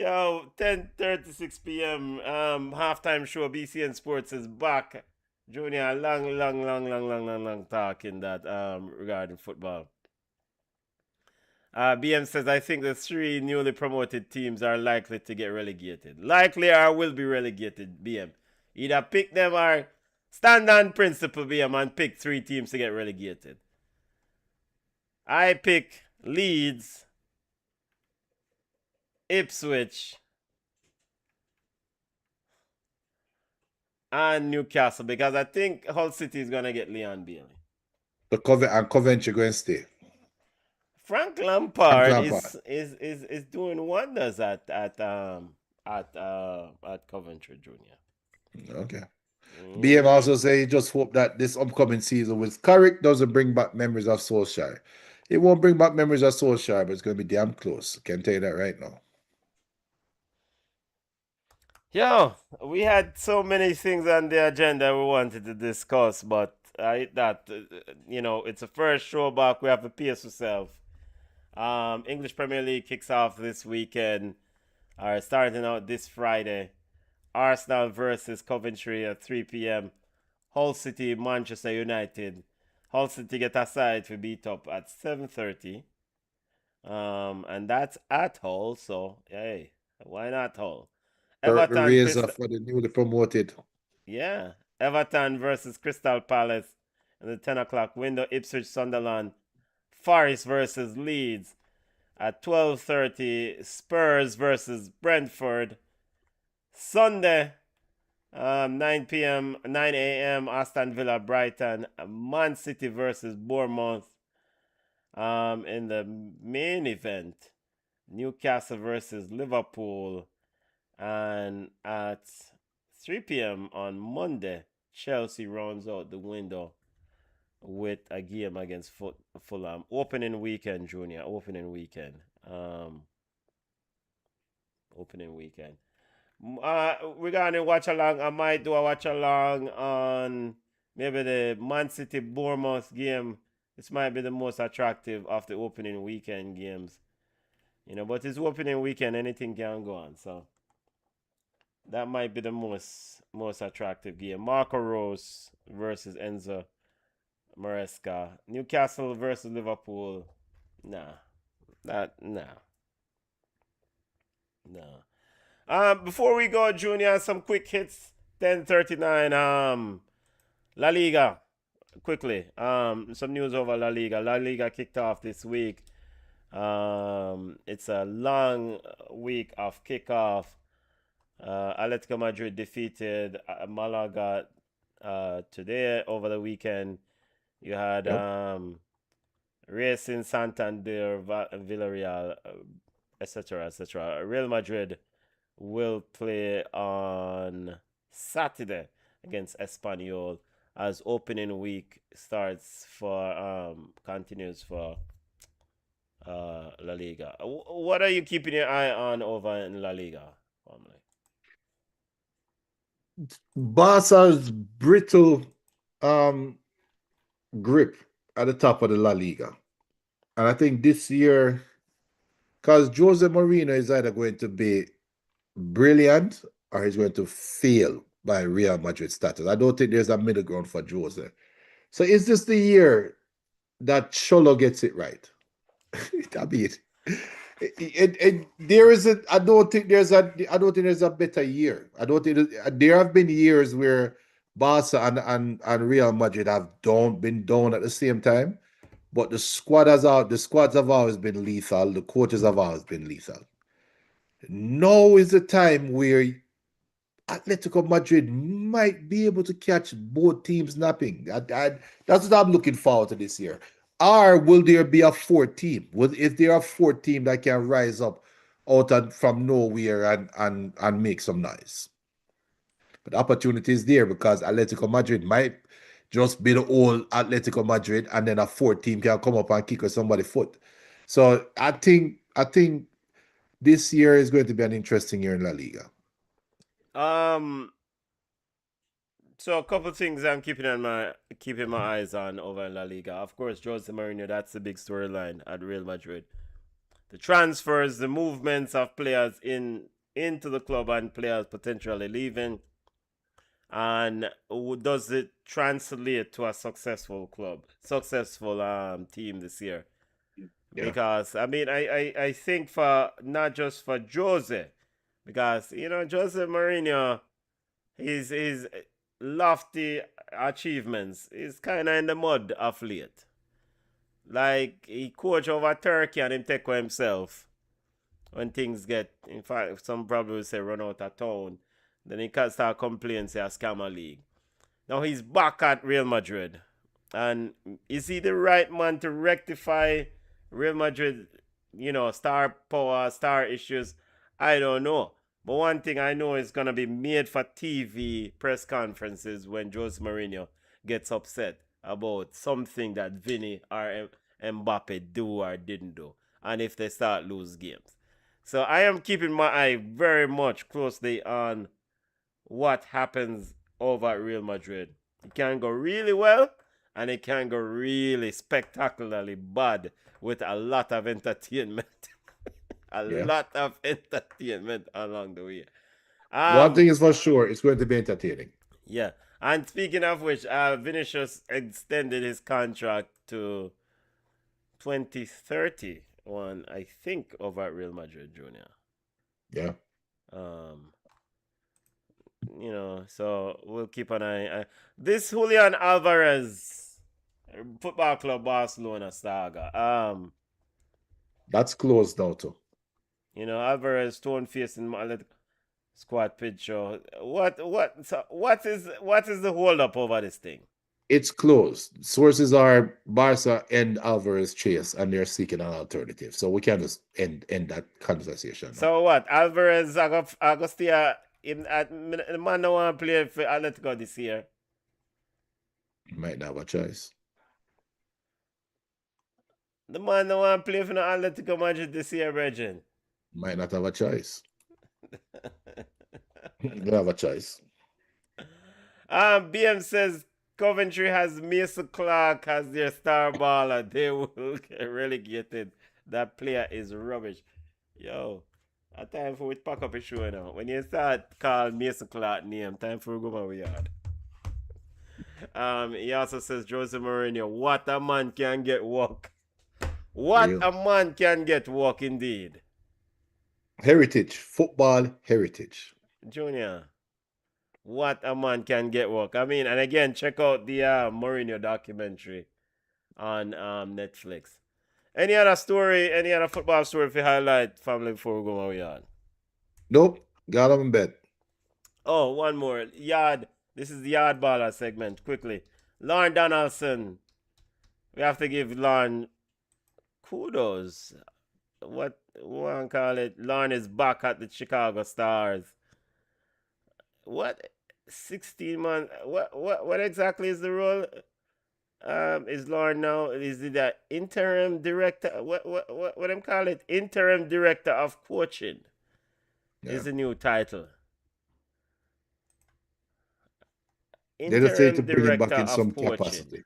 Yo, 10:36 p.m. Halftime show. BCN Sports is back. Junior, long talking that regarding football. BM says, I think the three newly promoted teams are likely to get relegated. Likely or will be relegated, BM. Either pick them or stand on principle, BM, and pick three teams to get relegated. I pick Leeds, Ipswich, and Newcastle because I think Hull City is going to get Leon Bailey. And Coventry going to stay. Frank Lampard is doing wonders at Coventry Junior. Okay. BM also say he just hope that this upcoming season with Carrick doesn't bring back memories of Solskjaer. It won't bring back memories of Solskjaer, but it's going to be damn close. Can tell you that right now. Yo, we had so many things on the agenda we wanted to discuss, but it's a first show back. We have to pace ourselves. English Premier League kicks off this weekend, starting out this Friday. Arsenal versus Coventry at 3 p.m. Hull City, Manchester United. Hull City get aside to beat up at 7:30. And that's at Hull, so hey, why not Hull? Everton Razor for the newly promoted. Yeah, Everton versus Crystal Palace in the 10 o'clock window. Ipswich, Sunderland. Forest versus Leeds at 12:30. Spurs versus Brentford. Sunday, 9 a.m. Aston Villa, Brighton. Man City versus Bournemouth. In the main event, Newcastle versus Liverpool. And at 3 p.m. on Monday, Chelsea rounds out the window with a game against Fulham. Opening weekend, Junior. Opening weekend. Regarding watch along, I might do a watch along on maybe the Man City Bournemouth game. This might be the most attractive of the opening weekend games. But it's opening weekend, anything can go on. So that might be the most attractive game. Marco Rose versus Enzo Maresca. Newcastle versus Liverpool. Nah. Before we go, Junior, some quick hits. 10:39. La Liga. Quickly. Some news over La Liga. La Liga kicked off this week. It's a long week of kickoff. Atletico Madrid defeated Malaga today over the weekend. You had Racing Santander, Villarreal, etc., etc. Real Madrid will play on Saturday against Espanyol as opening week continues for La Liga. What are you keeping your eye on over in La Liga, family? Barca's brittle grip at the top of the La Liga. And I think this year, because Jose Mourinho is either going to be brilliant or he's going to fail by Real Madrid status. I don't think there's a middle ground for Jose. So is this the year that Cholo gets it right? I mean, I don't think there's a better year. I don't think there have been years where Barca and Real Madrid have been down at the same time, but the squads have always been lethal. The coaches have always been lethal. Now is the time where Atletico Madrid might be able to catch both teams napping. That's what I'm looking forward to this year. Or will there be a fourth team? Is there a fourth team that can rise up from nowhere and make some noise? But the opportunity is there because Atletico Madrid might just be the old Atletico Madrid, and then a fourth team can come up and kick somebody's foot. So I think this year is going to be an interesting year in La Liga. So a couple of things I'm keeping my eyes on over in La Liga. Of course, Jose Mourinho, that's the big storyline at Real Madrid. The transfers, the movements of players in into the club and players potentially leaving? And does it translate to a successful team this year? Yeah. Because I mean, I think for not just for Jose, because Jose Mourinho, his lofty achievements is kind of in the mud of late. Like he coach over Turkey and him take for himself when things get, in fact, some probably will say run out of town. Then he can start complaining, say a scammer league. Now he's back at Real Madrid. And is he the right man to rectify Real Madrid, star power, star issues? I don't know. But one thing I know is going to be made for TV press conferences when Jose Mourinho gets upset about something that Vinny or Mbappe do or didn't do. And if they start lose games. So I am keeping my eye very much closely on what happens over at Real Madrid. It can go really well and it can go really spectacularly bad with a lot of entertainment. Lot of entertainment along the way. One thing is for sure, it's going to be entertaining. Yeah. And speaking of which, Vinicius extended his contract to 2031, I think, over at Real Madrid, Junior. Yeah. So we'll keep an eye. This Julian Alvarez Football Club Barcelona saga. That's closed now too. Alvarez stone facing squad picture. What is the hold up over this thing? It's closed. Sources are Barca and Alvarez chase, and they're seeking an alternative. So we can just end that conversation now. So what? Alvarez Agostia, the man don't want to play for Atletico this year. He might not have a choice. The man don't want to play for the Atletico Madrid this year, Bridget. Might not have a choice. They have a choice. BM says Coventry has Mason Clark as their star baller. They will get relegated. That player is rubbish. Yo, a time for we pack up a show now. When you start call Mason Clark name, time for we go my yard. He also says Jose Mourinho, what a man can get work. What a man can get work indeed. Heritage, football heritage. Junior, what a man can get work. I mean, and again, check out the Mourinho documentary on Netflix. Any other football story if you highlight, family, before we go on yard? Nope. Got him in bed. Oh, one more. Yard. This is the Yard Baller segment. Quickly. Lauren Donaldson. We have to give Lauren kudos. What one call it? Lauren is back at the Chicago Stars. What 16 months? What exactly is the role? Is Lauren now? Is it the interim director? What them call it? Interim director of coaching is the new title. They just say to bring him back in some capacity.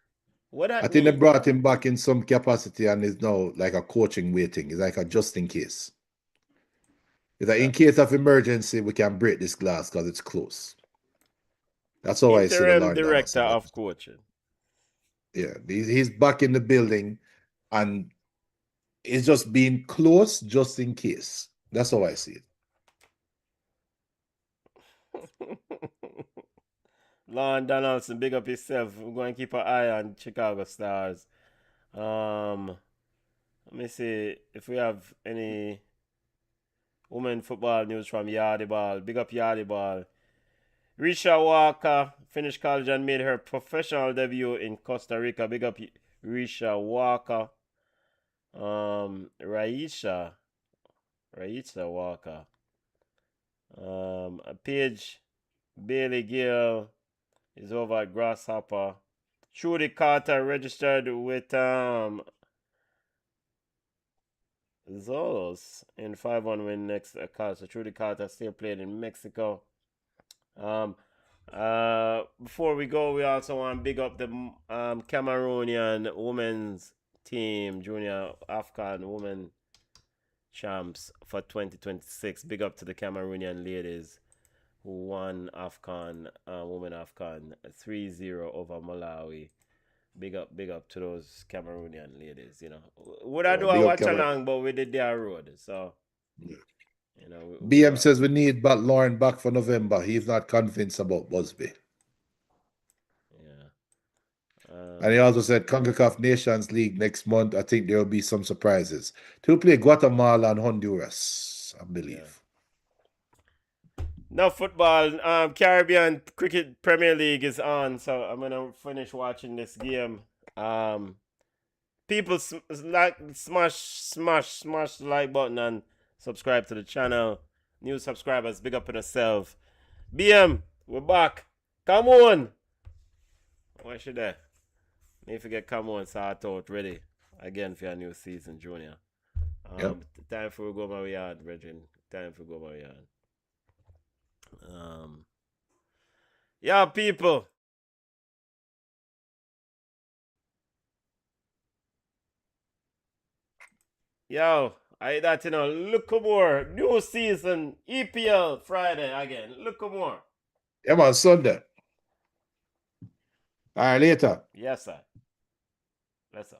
I think they brought him back in some capacity and is now like a coaching waiting. It's like a just in case. It's like in case of emergency, we can break this glass because it's close. That's how I see the interim director of coaching. Yeah, he's back in the building and it's just being close just in case. That's how I see it. Lauren Donaldson, big up yourself. We're going to keep an eye on Chicago Stars. Let me see if we have any women football news from Yardy Ball. Big up Yardy Ball. Risha Walker finished college and made her professional debut in Costa Rica. Big up Risha Walker. Raisha Walker. Paige Bailey Gill is over at Grasshopper. Trudy Carter registered with Zolos in 5-1 win next call. So Trudy Carter still playing in Mexico. Before we go, we also want to big up the Cameroonian women's team, junior Afghan women champs for 2026. Big up to the Cameroonian ladies who won AFCON, Women AFCON 3-0 over Malawi. Big up to those Cameroonian ladies, you know. Would I do a big up watch Cameroon. along, but we did their road, so you know. BM says we need Lauren back for November. He's not convinced about Busby. Yeah. And he also said CONCACAF Nations League next month. I think there will be some surprises. To play Guatemala and Honduras, I believe. No football. Caribbean Cricket Premier League is on, so I'm gonna finish watching this game. People smash the like button and subscribe to the channel. New subscribers, big up on yourself. BM, we're back. Come on. Why should I? Need to get come on, start out ready again for your new season, Junior. Time for we go my yard, brethren. Time for go my yard. Yeah, people. Yo, that look more. New season, EPL Friday again. Look more. Yeah, man, Sunday. All right, later. Yes, sir. Let's go.